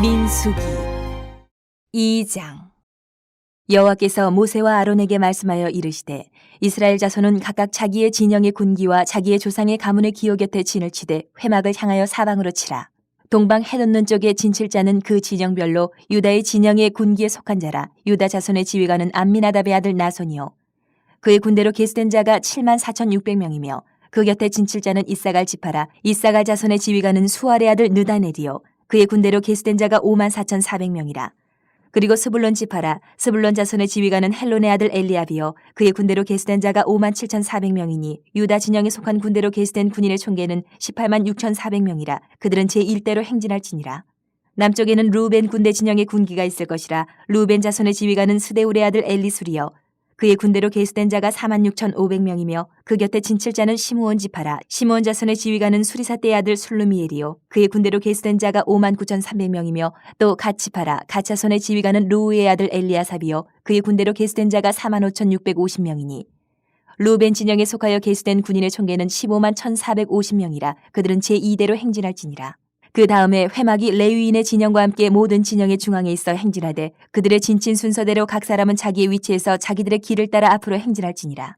민수기 2장. 여호와께서 모세와 아론에게 말씀하여 이르시되 이스라엘 자손은 각각 자기의 진영의 군기와 자기의 조상의 가문의 기호 곁에 진을 치되 회막을 향하여 사방으로 치라. 동방 해돋는 쪽에 진칠자는 그 진영별로 유다의 진영의 군기에 속한 자라. 유다 자손의 지휘관은 암미나답의 아들 나손이요 그의 군대로 계수된 자가 74,600명이며 그 곁에 진칠자는 이사갈 지파라. 이사갈 자손의 지휘관은 수알의 아들 느다넬이요 그의 군대로 계수된 자가 54,400명이라. 그리고 스불론 지파라. 스불론 자손의 지휘관은 헬론의 아들 엘리압이요 그의 군대로 계수된 자가 57,400명이니 유다 진영에 속한 군대로 계수된 군인의 총계는 186,400명이라. 그들은 제1대로 행진할지니라. 남쪽에는 루벤 군대 진영의 군기가 있을 것이라. 루벤 자손의 지휘관은 스데울의 아들 엘리술이요 그의 군대로 계수된 자가 46,500명이며 그 곁에 진칠자는 시므온 지파라. 시므온 자손의 지휘관은 수리사떼의 아들 술루미엘이요 그의 군대로 계수된 자가 59,300명이며 또 갓 지파라. 갓 자손의 지휘관은 루우의 아들 엘리아삽이요 그의 군대로 계수된 자가 45,650명이니 루벤 진영에 속하여 계수된 군인의 총계는 151,450명이라. 그들은 제2대로 행진할지니라. 그 다음에 회막이 레위인의 진영과 함께 모든 진영의 중앙에 있어 행진하되 그들의 진친 순서대로 각 사람은 자기의 위치에서 자기들의 길을 따라 앞으로 행진할지니라.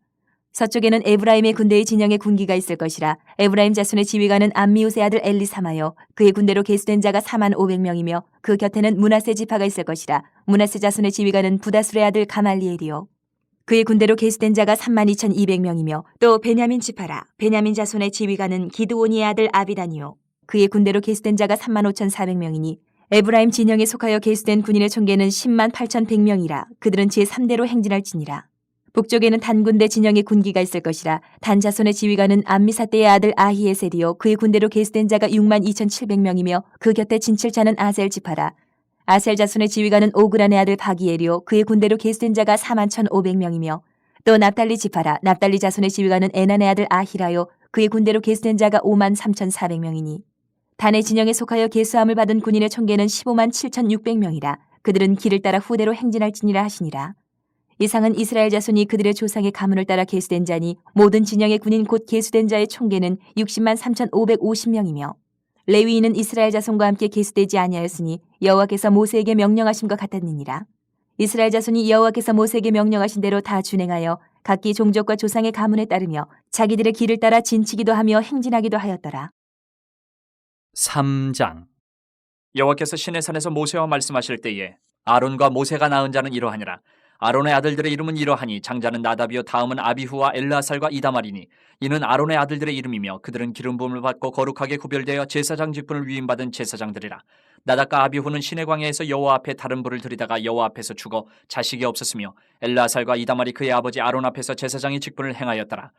서쪽에는 에브라임의 군대의 진영의 군기가 있을 것이라. 에브라임 자손의 지휘관은 암미우스의 아들 엘리사마요 그의 군대로 계수된 자가 41,500명이며 그 곁에는 므낫세 지파가 있을 것이라. 므낫세 자손의 지휘관은 부다술의 아들 가말리엘이요 그의 군대로 계수된 자가 32,200명이며 또 베냐민 지파라. 베냐민 자손의 지휘관은 기드오니의 아들 아비단이요 그의 군대로 계수된 자가 35,400명이니 에브라임 진영에 속하여 계수된 군인의 총계는 108,100명이라. 그들은 제3대로 행진할지니라. 북쪽에는 단 군대 진영의 군기가 있을 것이라. 단 자손의 지휘관은 암미사떼의 아들 아히에셀이요 그의 군대로 계수된 자가 62,700명이며 그 곁에 진칠자는 아셀 지파라. 아셀 자손의 지휘관은 오그란의 아들 바기엘이요 그의 군대로 계수된 자가 41,500명이며 또 납달리 지파라. 납달리 자손의 지휘관은 에난의 아들 아히라요 그의 군대로 계수된 자가 53,400명이니 단의 진영에 속하여 계수함을 받은 군인의 총계는 157,600명이라. 그들은 길을 따라 후대로 행진할지니라 하시니라. 이상은 이스라엘 자손이 그들의 조상의 가문을 따라 계수된 자니 모든 진영의 군인 곧 계수된 자의 총계는 603,550명이며 레위인은 이스라엘 자손과 함께 계수되지 아니하였으니 여호와께서 모세에게 명령하심과 같았느니라. 이스라엘 자손이 여호와께서 모세에게 명령하신 대로 다 준행하여 각기 종족과 조상의 가문에 따르며 자기들의 길을 따라 진치기도 하며 행진하기도 하였더라. 3장. 여호와께서 시내산에서 모세와 말씀하실 때에 아론과 모세가 낳은 자는 이러하니라. 아론의 아들들의 이름은 이러하니 장자는 나답이요 다음은 아비후와 엘르아살과 이다말이니 이는 아론의 아들들의 이름이며 그들은 기름 부음을 받고 거룩하게 구별되어 제사장 직분을 위임받은 제사장들이라. 나답과 아비후는 시내 광야에서 여호와 앞에 다른 불을 들이다가 여호와 앞에서 죽어 자식이 없었으며 엘르아살과 이다말이 그의 아버지 아론 앞에서 제사장의 직분을 행하였더라.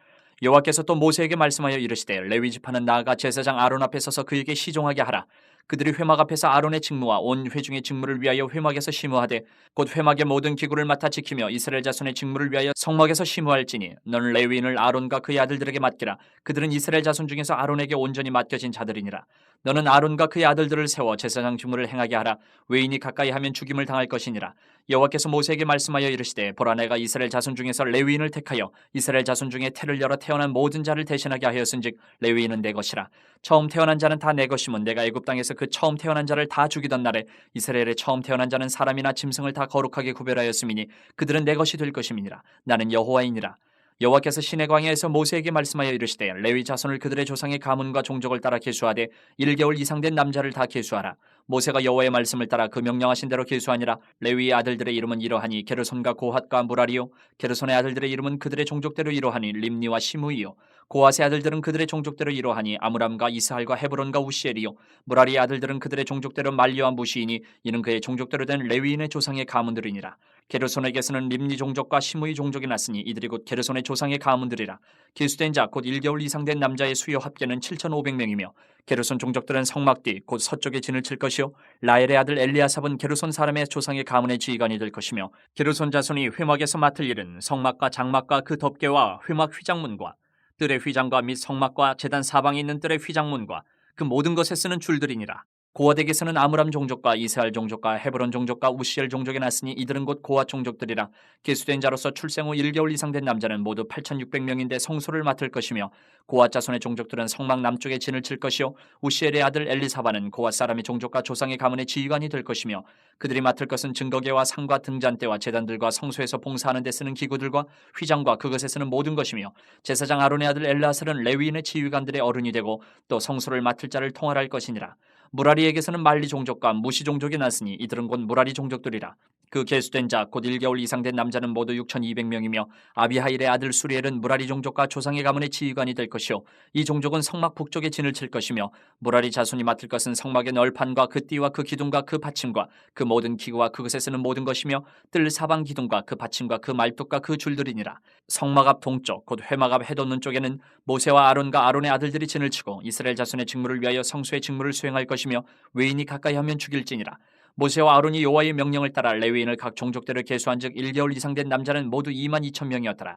여호와께서 또 모세에게 말씀하여 이르시되 레위 지파는 나아가 제사장 아론 앞에 서서 그에게 시종하게 하라. 그들이 회막 앞에서 아론의 직무와 온 회중의 직무를 위하여 회막에서 심우하되 곧 회막의 모든 기구를 맡아 지키며 이스라엘 자손의 직무를 위하여 성막에서 심우할지니 너는 레위인을 아론과 그의 아들들에게 맡기라. 그들은 이스라엘 자손 중에서 아론에게 온전히 맡겨진 자들이니라. 너는 아론과 그의 아들들을 세워 제사장 직무를 행하게 하라. 외인이 가까이 하면 죽임을 당할 것이니라. 여호와께서 모세에게 말씀하여 이르시되 보라 내가 이스라엘 자손 중에서 레위인을 택하여 이스라엘 자손 중에 태를 열어 태어난 모든 자를 대신하게 하였은즉 레위인은 내 것이라. 처음 태어난 자는 다 내 것이면 내가 애굽 땅에서 그 처음 태어난 자를 다 죽이던 날에 이스라엘의 처음 태어난 자는 사람이나 짐승을 다 거룩하게 구별하였음이니 그들은 내 것이 될 것임이니라. 나는 여호와이니라. 여호와께서 시내 광야에서 모세에게 말씀하여 이르시되 레위 자손을 그들의 조상의 가문과 종족을 따라 계수하되 1개월 이상 된 남자를 다 계수하라. 모세가 여호와의 말씀을 따라 그 명령하신 대로 계수하니라. 레위의 아들들의 이름은 이러하니 게르손과 고핫과 무라리요 게르손의 아들들의 이름은 그들의 종족대로 이러하니 림니와 시므이요 고핫의 아들들은 그들의 종족대로 이러하니 아므람과 이스할과 헤브론과 우시엘이요 무라리의 아들들은 그들의 종족대로 말리와 무시이니 이는 그의 종족대로 된 레위인의 조상의 가문들이니라. 게르손에게서는 림니 종족과 시므이 종족이 났으니 이들이 곧 게르손의 조상의 가문들이라. 계수된 자 곧 1개월 이상 된 남자의 수요 합계는 7,500명이며 게르손 종족들은 성막 뒤 곧 서쪽에 진을 칠 것이요 라엘의 아들 엘리아삽은 게르손 사람의 조상의 가문의 지휘관이 될 것이며 게르손 자손이 회막에서 맡을 일은 성막과 장막과 그 덮개와 회막 휘장문과 뜰의 휘장과 및 성막과 제단 사방에 있는 뜰의 휘장문과 그 모든 것에 쓰는 줄들이니라. 고아덱에서는 아므람 종족과 이스라엘 종족과 헤브론 종족과 우시엘 종족이 났으니 이들은 곧 고아 종족들이라. 계수된 자로서 출생 후 1개월 이상 된 남자는 모두 8,600명인데 성소를 맡을 것이며 고아 자손의 종족들은 성막 남쪽에 진을 칠 것이요 우시엘의 아들 엘리사바는 고아 사람의 종족과 조상의 가문의 지휘관이 될 것이며 그들이 맡을 것은 증거계와 상과 등잔대와 제단들과 성소에서 봉사하는 데 쓰는 기구들과 휘장과 그것에 쓰는 모든 것이며 제사장 아론의 아들 엘르아살은 레위인의 지휘관들의 어른이 되고 또 성소를 맡을 자를 통할할 것이니라. 무라리에게서는 말리 종족과 무시 종족이 났으니 이들은 곧 무라리 종족들이라. 그 계수된 자 곧 1개월 이상 된 남자는 모두 6,200명이며 아비하일의 아들 수리엘은 무라리 종족과 조상의 가문의 지휘관이 될 것이요 이 종족은 성막 북쪽에 진을 칠 것이며 무라리 자손이 맡을 것은 성막의 널판과 그 띠와 그 기둥과 그 받침과 그 모든 기구와 그것에 쓰는 모든 것이며 뜰 사방 기둥과 그 받침과 그 말뚝과 그 줄들이니라. 성막 앞 동쪽 곧 회막 앞 해돋는 쪽에는 모세와 아론과 아론의 아들들이 진을 치고 이스라엘 자손의 직무를 위하여 성소의 직무를 수행할 것이며 외인이 가까이 하면 죽일지니라. 모세와 아론이 여호와의 명령을 따라 레위인을 각 종족대로 계수한즉 1개월 이상 된 남자는 모두 22,000명이었더라.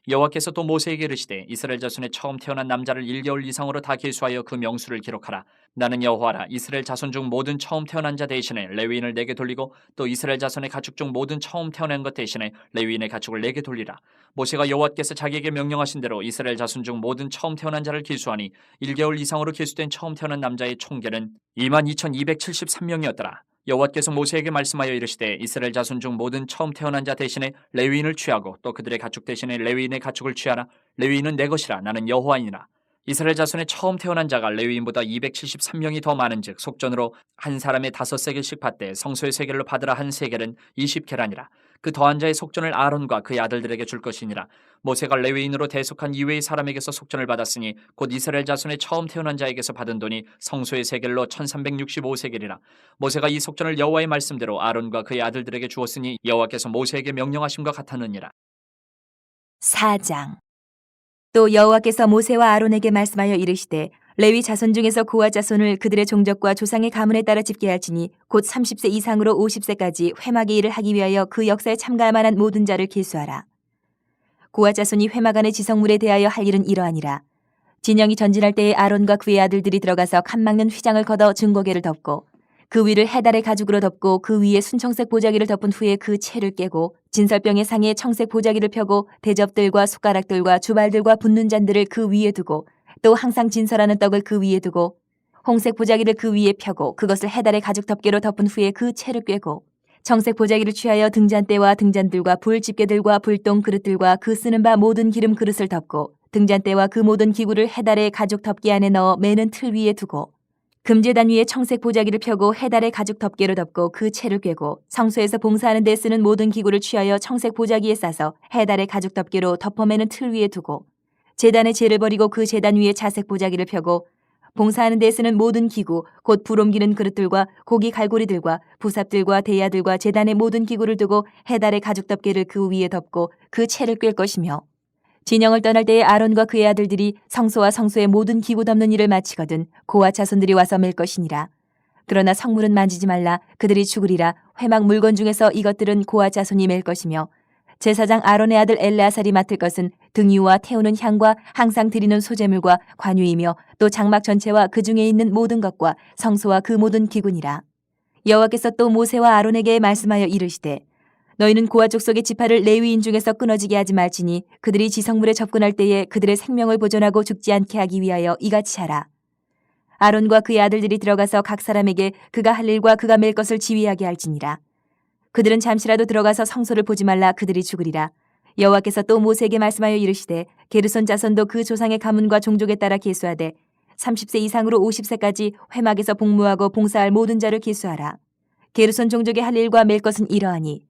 여호와께서 또 모세에게 이르시되 이스라엘 자손의 처음 태어난 남자를 1개월 이상으로 다 계수하여 그 명수를 기록하라. 나는 여호와라. 이스라엘 자손 중 모든 처음 태어난 자 대신에 레위인을 내게 돌리고 또 이스라엘 자손의 가축 중 모든 처음 태어난 것 대신에 레위인의 가축을 내게 돌리라. 모세가 여호와께서 자기에게 명령하신 대로 이스라엘 자손 중 모든 처음 태어난 자를 계수하니 1개월 이상으로 계수된 처음 태어난 남자의 총계는 22,273명이었더라. 여호와께서 모세에게 말씀하여 이르시되 이스라엘 자손 중 모든 처음 태어난 자 대신에 레위인을 취하고 또 그들의 가축 대신에 레위인의 가축을 취하라. 레위인은 내 것이라. 나는 여호와이니라. 이스라엘 자손의 처음 태어난 자가 레위인보다 273명이 더 많은즉 속전으로 한 사람의 5세겔씩 받되 성소의 세겔로 받으라. 한 세겔은 20계란이라. 그 더한 자의 속전을 아론과 그의 아들들에게 줄 것이니라. 모세가 레위인으로 대속한 이외의 사람에게서 속전을 받았으니 곧 이스라엘 자손의 처음 태어난 자에게서 받은 돈이 성소의 세겔로 1365세겔이라. 모세가 이 속전을 여호와의 말씀대로 아론과 그의 아들들에게 주었으니 여호와께서 모세에게 명령하심과 같았느니라. 4장. 또 여호와께서 모세와 아론에게 말씀하여 이르시되 레위 자손 중에서 고아 자손을 그들의 종족과 조상의 가문에 따라 집계할지니 곧 30세 이상으로 50세까지 회막의 일을 하기 위하여 그 역사에 참가할 만한 모든 자를 계수하라. 고아 자손이 회막 안의 지성물에 대하여 할 일은 이러하니라. 진영이 전진할 때에 아론과 그의 아들들이 들어가서 칸 막는 휘장을 걷어 증거계를 덮고 그 위를 해달의 가죽으로 덮고 그 위에 순청색 보자기를 덮은 후에 그 채를 깨고 진설병의 상에 청색 보자기를 펴고 대접들과 숟가락들과 주발들과 붓는 잔들을 그 위에 두고 또 항상 진설하는 떡을 그 위에 두고 홍색 보자기를 그 위에 펴고 그것을 해달의 가죽 덮개로 덮은 후에 그 채를 꿰고 청색 보자기를 취하여 등잔대와 등잔들과 불 집게들과 불똥 그릇들과 그 쓰는 바 모든 기름 그릇을 덮고 등잔대와 그 모든 기구를 해달의 가죽 덮개 안에 넣어 매는 틀 위에 두고 금제단 위에 청색 보자기를 펴고 해달의 가죽 덮개로 덮고 그 채를 꿰고 성소에서 봉사하는 데 쓰는 모든 기구를 취하여 청색 보자기에 싸서 해달의 가죽 덮개로 덮어매는 틀 위에 두고 제단의 재를 버리고 그 제단 위에 자색 보자기를 펴고 봉사하는 데 쓰는 모든 기구 곧 불 옮기는 그릇들과 고기 갈고리들과 부삽들과 대야들과 제단의 모든 기구를 두고 해달의 가죽 덮개를 그 위에 덮고 그 채를 꿰 것이며 진영을 떠날 때에 아론과 그의 아들들이 성소와 성소의 모든 기구 덮는 일을 마치거든 고아 자손들이 와서 맬 것이니라. 그러나 성물은 만지지 말라. 그들이 죽으리라. 회막 물건 중에서 이것들은 고아 자손이 맬 것이며 제사장 아론의 아들 엘르아살이 맡을 것은 등유와 태우는 향과 항상 드리는 소제물과 관유이며 또 장막 전체와 그 중에 있는 모든 것과 성소와 그 모든 기구니라. 여호와께서 또 모세와 아론에게 말씀하여 이르시되 너희는 고아 족속의 지파를 레위인 중에서 끊어지게 하지 말지니 그들이 지성물에 접근할 때에 그들의 생명을 보존하고 죽지 않게 하기 위하여 이같이 하라. 아론과 그의 아들들이 들어가서 각 사람에게 그가 할 일과 그가 맬 것을 지휘하게 할지니라. 그들은 잠시라도 들어가서 성소를 보지 말라. 그들이 죽으리라. 여호와께서 또 모세에게 말씀하여 이르시되 게르손 자손도 그 조상의 가문과 종족에 따라 계수하되 30세 이상으로 50세까지 회막에서 복무하고 봉사할 모든 자를 계수하라. 게르손 종족의 할 일과 맬 것은 이러하니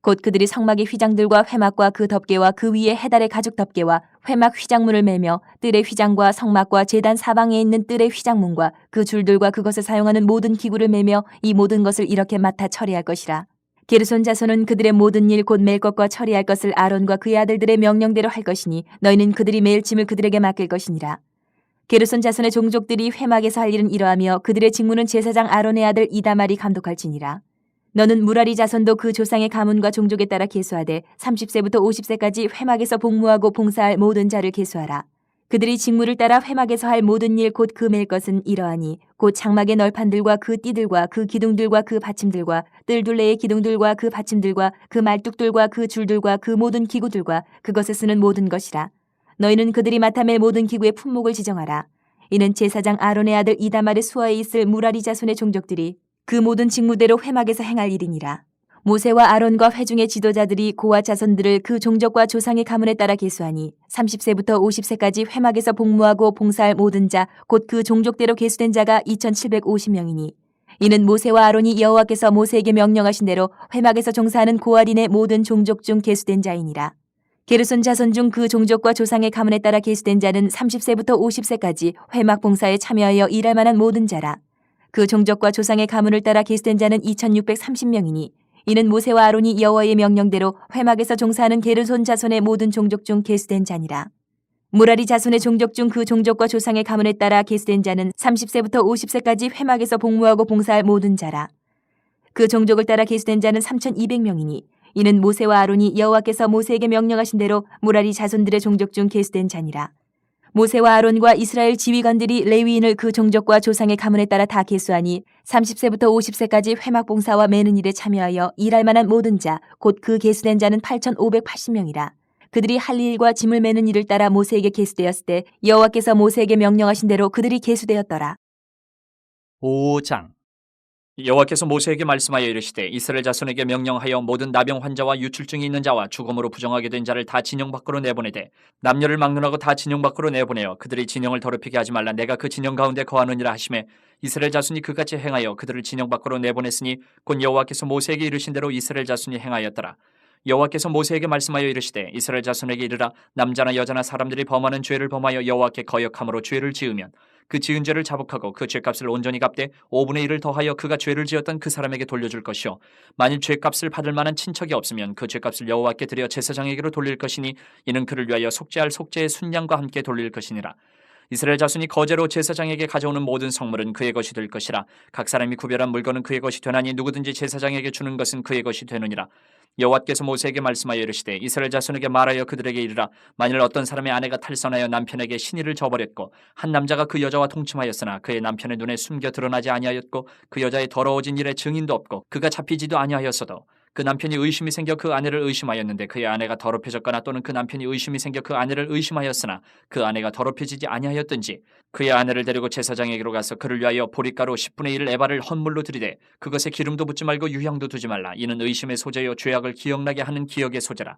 곧 그들이 성막의 휘장들과 회막과 그 덮개와 그 위에 해달의 가죽 덮개와 회막 휘장문을 매며 뜰의 휘장과 성막과 제단 사방에 있는 뜰의 휘장문과 그 줄들과 그것을 사용하는 모든 기구를 매며 이 모든 것을 이렇게 맡아 처리할 것이라. 게르손 자손은 그들의 모든 일 곧 맬 것과 처리할 것을 아론과 그의 아들들의 명령대로 할 것이니 너희는 그들이 매일 짐을 그들에게 맡길 것이니라. 게르손 자손의 종족들이 회막에서 할 일은 이러하며 그들의 직무는 제사장 아론의 아들 이다말이 감독할지니라. 너는 무라리 자손도 그 조상의 가문과 종족에 따라 계수하되 30세부터 50세까지 회막에서 복무하고 봉사할 모든 자를 계수하라. 그들이 직무를 따라 회막에서 할 모든 일 곧 그 맬 것은 이러하니 곧 장막의 널판들과 그 띠들과 그 기둥들과 그 받침들과 뜰 둘레의 기둥들과 그 받침들과 그 말뚝들과 그 줄들과 그 모든 기구들과 그것에 쓰는 모든 것이라. 너희는 그들이 맡아 맬 모든 기구의 품목을 지정하라. 이는 제사장 아론의 아들 이다말의 수하에 있을 무라리 자손의 종족들이 그 모든 직무대로 회막에서 행할 일이니라. 모세와 아론과 회중의 지도자들이 고아 자손들을 그 종족과 조상의 가문에 따라 계수하니 30세부터 50세까지 회막에서 복무하고 봉사할 모든 자 곧 그 종족대로 계수된 자가 2750명이니 이는 모세와 아론이 여호와께서 모세에게 명령하신 대로 회막에서 종사하는 고아린의 모든 종족 중 계수된 자이니라. 게르손 자손 중 그 종족과 조상의 가문에 따라 계수된 자는 30세부터 50세까지 회막 봉사에 참여하여 일할 만한 모든 자라. 그 종족과 조상의 가문을 따라 계수된 자는 2630명이니 이는 모세와 아론이 여호와의 명령대로 회막에서 종사하는 게르손 자손의 모든 종족 중 계수된 자니라. 무라리 자손의 종족 중 그 종족과 조상의 가문에 따라 계수된 자는 30세부터 50세까지 회막에서 복무하고 봉사할 모든 자라. 그 종족을 따라 계수된 자는 3200명이니 이는 모세와 아론이 여호와께서 모세에게 명령하신 대로 무라리 자손들의 종족 중 계수된 자니라. 모세와 아론과 이스라엘 지휘관들이 레위인을 그 종족과 조상의 가문에 따라 다 계수하니 30세부터 50세까지 회막 봉사와 매는 일에 참여하여 일할 만한 모든 자 곧 그 계수된 자는 8580명이라. 그들이 할 일과 짐을 매는 일을 따라 모세에게 계수되었을 때 여호와께서 모세에게 명령하신 대로 그들이 계수되었더라. 5장. 여호와께서 모세에게 말씀하여 이르시되 이스라엘 자손에게 명령하여 모든 나병 환자와 유출증이 있는 자와 죽음으로 부정하게 된 자를 다 진영 밖으로 내보내되 남녀를 막론하고 다 진영 밖으로 내보내어 그들이 진영을 더럽히게 하지 말라. 내가 그 진영 가운데 거하느니라 하시매 이스라엘 자손이 그같이 행하여 그들을 진영 밖으로 내보냈으니 곧 여호와께서 모세에게 이르신 대로 이스라엘 자손이 행하였더라. 여호와께서 모세에게 말씀하여 이르시되 이스라엘 자손에게 이르라. 남자나 여자나 사람들이 범하는 죄를 범하여 여호와께 거역함으로 죄를 지으면 그 지은 죄를 자복하고 그 죄값을 온전히 갚되 5분의 1을 더하여 그가 죄를 지었던 그 사람에게 돌려줄 것이요 만일 죄값을 받을 만한 친척이 없으면 그 죄값을 여호와께 드려 제사장에게로 돌릴 것이니 이는 그를 위하여 속죄할 속죄의 순양과 함께 돌릴 것이니라. 이스라엘 자손이 거제로 제사장에게 가져오는 모든 성물은 그의 것이 될 것이라. 각 사람이 구별한 물건은 그의 것이 되나니 누구든지 제사장에게 주는 것은 그의 것이 되느니라. 여호와께서 모세에게 말씀하여 이르시되 이스라엘 자손에게 말하여 그들에게 이르라. 만일 어떤 사람의 아내가 탈선하여 남편에게 신의를 저버렸고 한 남자가 그 여자와 동침하였으나 그의 남편의 눈에 숨겨 드러나지 아니하였고 그 여자의 더러워진 일에 증인도 없고 그가 잡히지도 아니하였어도 그 남편이 의심이 생겨 그 아내를 의심하였는데 그의 아내가 더럽혀졌거나 또는 그 남편이 의심이 생겨 그 아내를 의심하였으나 그 아내가 더럽혀지지 아니하였든지 그의 아내를 데리고 제사장에게로 가서 그를 위하여 보리가루 10분의 1 에바를 헌물로 드리되 그것에 기름도 붓지 말고 유향도 두지 말라. 이는 의심의 소재요 죄악을 기억나게 하는 기억의 소재라.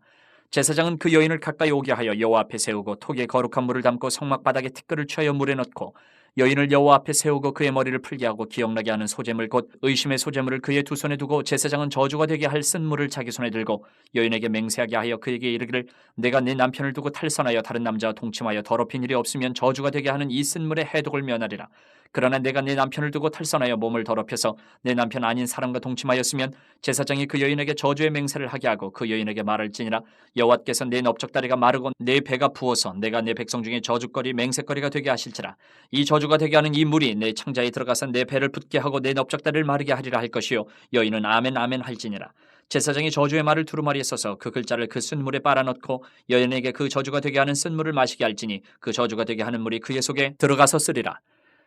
제사장은 그 여인을 가까이 오게 하여 여호와 앞에 세우고 톡에 거룩한 물을 담고 성막 바닥에 티끌을 취하여 물에 넣고 여인을 여호와 앞에 세우고 그의 머리를 풀게 하고 기억나게 하는 소재물 곧 의심의 소재물을 그의 두 손에 두고 제사장은 저주가 되게 할 쓴물을 자기 손에 들고 여인에게 맹세하게 하여 그에게 이르기를 내가 네 남편을 두고 탈선하여 다른 남자와 동침하여 더럽힌 일이 없으면 저주가 되게 하는 이 쓴물의 해독을 면하리라. 그러나 내가 내 남편을 두고 탈선하여 몸을 더럽혀서 내 남편 아닌 사람과 동침하였으면 제사장이 그 여인에게 저주의 맹세를 하게 하고 그 여인에게 말할지니라. 여호와께서 내 넓적다리가 마르고 내 배가 부어서 내가 내 백성 중에 저주거리 맹세거리가 되게 하실지라. 이 저주가 되게 하는 이 물이 내 창자에 들어가서 내 배를 붓게 하고 내 넓적다리를 마르게 하리라 할 것이요 여인은 아멘 아멘 할지니라. 제사장이 저주의 말을 두루마리에 써서 그 글자를 그 쓴물에 빨아넣고 여인에게 그 저주가 되게 하는 쓴물을 마시게 할지니 그 저주가 되게 하는 물이 그의 속에 들어가서 쓰리라.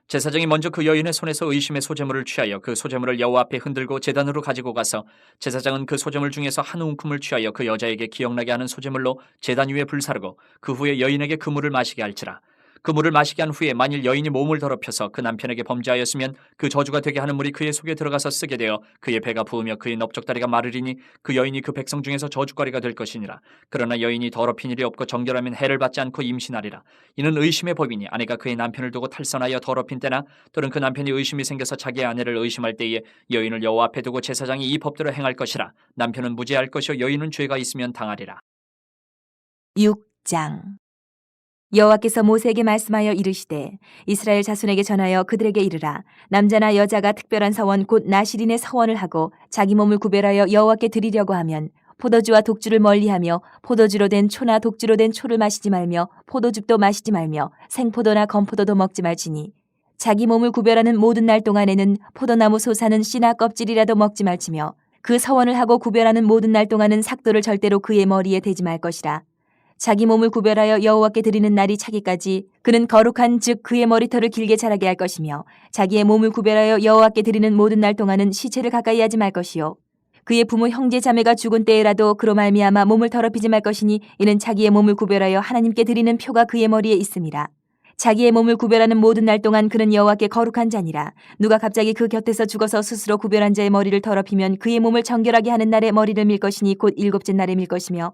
제사장이 먼저 그 여인의 손에서 의심의 소재물을 취하여 그 소재물을 여호와 앞에 흔들고 제단으로 가지고 가서 제사장은 그 소재물 중에서 한 움큼을 취하여 그 여자에게 기억나게 하는 소재물로 제단 위에 불사르고 그 후에 여인에게 그 물을 마시게 할지라. 그 물을 마시게 한 후에 만일 여인이 몸을 더럽혀서 그 남편에게 범죄하였으면 그 저주가 되게 하는 물이 그의 속에 들어가서 쓰게 되어 그의 배가 부으며 그의 넓적다리가 마르리니 그 여인이 그 백성 중에서 저주거리가 될 것이니라. 그러나 여인이 더럽힌 일이 없고 정결하면 해를 받지 않고 임신하리라. 이는 의심의 법이니 아내가 그의 남편을 두고 탈선하여 더럽힌 때나 또는 그 남편이 의심이 생겨서 자기의 아내를 의심할 때에 여인을 여호와 앞에 두고 제사장이 이 법대로 행할 것이라. 남편은 무죄할 것이요 여인은 죄가 있으면 당하리라. 6장. 여호와께서 모세에게 말씀하여 이르시되 이스라엘 자손에게 전하여 그들에게 이르라. 남자나 여자가 특별한 서원 곧 나실인의 서원을 하고 자기 몸을 구별하여 여호와께 드리려고 하면 포도주와 독주를 멀리하며 포도주로 된 초나 독주로 된 초를 마시지 말며 포도즙도 마시지 말며 생포도나 건포도도 먹지 말지니 자기 몸을 구별하는 모든 날 동안에는 포도나무 솟아는 씨나 껍질이라도 먹지 말지며 그 서원을 하고 구별하는 모든 날 동안은 삭도를 절대로 그의 머리에 대지 말 것이라. 자기 몸을 구별하여 여호와께 드리는 날이 차기까지 그는 거룩한 즉 그의 머리털을 길게 자라게 할 것이며 자기의 몸을 구별하여 여호와께 드리는 모든 날 동안은 시체를 가까이 하지 말 것이요 그의 부모 형제 자매가 죽은 때에라도 그로 말미암아 몸을 더럽히지 말 것이니 이는 자기의 몸을 구별하여 하나님께 드리는 표가 그의 머리에 있음이라. 자기의 몸을 구별하는 모든 날 동안 그는 여호와께 거룩한 자니라. 누가 갑자기 그 곁에서 죽어서 스스로 구별한 자의 머리를 더럽히면 그의 몸을 정결하게 하는 날에 머리를 밀 것이니 곧 일곱째 날에 밀 것이며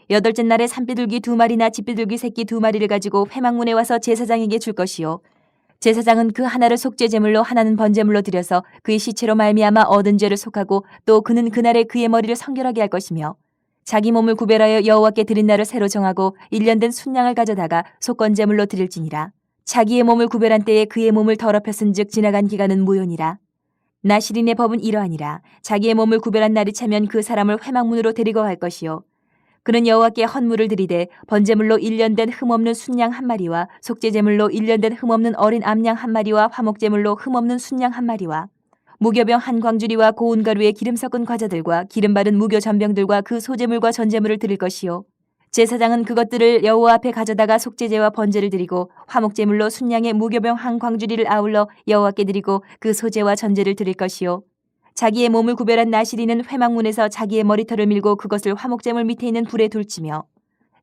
여덟째 날에 산비둘기 2마리나 집비둘기 새끼 2마리를 가지고 회막문에 와서 제사장에게 줄 것이요 제사장은 그 하나를 속죄제물로 하나는 번제물로 드려서 그의 시체로 말미암아 얻은 죄를 속하고 또 그는 그날에 그의 머리를 성결하게 할 것이며 자기 몸을 구별하여 여호와께 드린 날을 새로 정하고 1년 된 순양을 가져다가 속건제물로 드릴지니라. 자기의 몸을 구별한 때에 그의 몸을 더럽혔은즉 지나간 기간은 무효니라. 나실인의 법은 이러하니라. 자기의 몸을 구별한 날이 차면 그 사람을 회막문으로 데리고 갈 것이요 그는 여호와께 헌물을 드리되 번제물로 1년 된 흠없는 순양 1마리와 속죄제물로 1년 된 흠없는 어린 암양 1마리와 화목제물로 흠없는 순양 1마리와 무교병 한 광주리와 고운 가루에 기름 섞은 과자들과 기름 바른 무교 전병들과 그 소제물과 전제물을 드릴 것이요 제사장은 그것들을 여호와 앞에 가져다가 속죄제와 번제를 드리고 화목제물로 순양의 무교병 한 광주리를 아울러 여호와께 드리고 그 소제와 전제를 드릴 것이요 자기의 몸을 구별한 나실인은 회막문에서 자기의 머리털을 밀고 그것을 화목제물 밑에 있는 불에 둘치며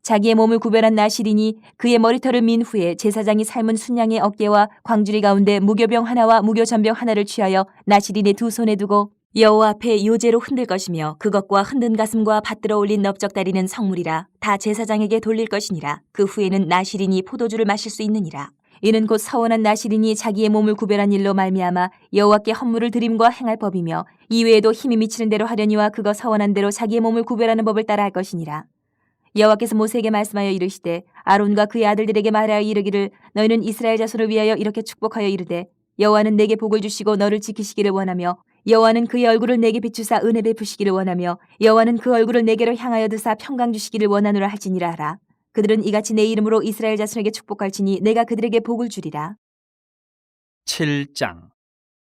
자기의 몸을 구별한 나실인이 그의 머리털을 민 후에 제사장이 삶은 순양의 어깨와 광주리 가운데 무교병 하나와 무교전병 하나를 취하여 나실인의 두 손에 두고 여호와 앞에 요제로 흔들 것이며 그것과 흔든 가슴과 받들어 올린 넓적다리는 성물이라 다 제사장에게 돌릴 것이니라. 그 후에는 나실인이 포도주를 마실 수 있느니라. 이는 곧 서원한 나실인이 자기의 몸을 구별한 일로 말미암아 여호와께 헌물을 드림과 행할 법이며 이외에도 힘이 미치는 대로 하려니와 그거 서원한 대로 자기의 몸을 구별하는 법을 따라 할 것이니라. 여호와께서 모세에게 말씀하여 이르시되 아론과 그의 아들들에게 말하여 이르기를 너희는 이스라엘 자손을 위하여 이렇게 축복하여 이르되 여호와는 내게 복을 주시고 너를 지키시기를 원하며 여호와는 그의 얼굴을 내게 비추사 은혜 베푸시기를 원하며 여호와는 그 얼굴을 내게로 향하여 드사 평강 주시기를 원하노라 할지니라 하라. 그들은 이같이 내 이름으로 이스라엘 자손에게 축복할지니 내가 그들에게 복을 주리라. 7장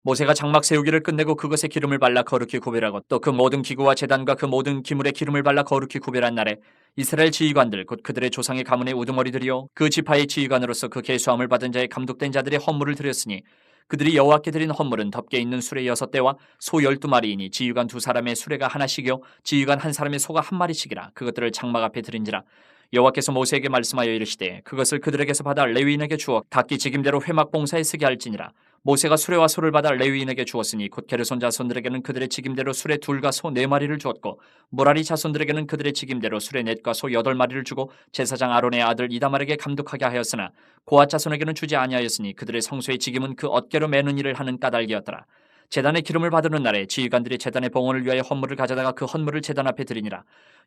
모세가 장막 세우기를 끝내고 그것에 기름을 발라 거룩히 구별하고 또 그 모든 기구와 제단과 그 모든 기물에 기름을 발라 거룩히 구별한 날에 이스라엘 지휘관들 곧 그들의 조상의 가문의 우두머리들이요 그 지파의 지휘관으로서 그 계수함을 받은 자의 감독된 자들의 헌물을 드렸으니 그들이 여호와께 드린 헌물은 덮개 있는 수레 6대와 소 12마리이니 지휘관 2사람의 수레가 하나씩이요 지휘관 한 사람의 소가 1마리씩이라. 그것들을 장막 앞에 드린지라. 여호와께서 모세에게 말씀하여 이르시되 그것을 그들에게서 받아 레위인에게 주어 각기 직임대로 회막 봉사에 쓰게 할지니라. 모세가 수레와 소를 받아 레위인에게 주었으니 곧 게르손 자손들에게는 그들의 직임대로 수레 2과 소 4마리를 주었고 무라리 자손들에게는 그들의 직임대로 수레 4과 소 8마리를 주고 제사장 아론의 아들 이다말에게 감독하게 하였으나 고앗 자손에게는 주지 아니하였으니 그들의 성소의 직임은 그 어깨로 매는 일을 하는 까닭이었더라. 제단의 기름을 받는 날에 지휘관들이 제단의 봉헌을 위하여 헌물을 가져다가 그 헌물을 제단 앞에 드리니라.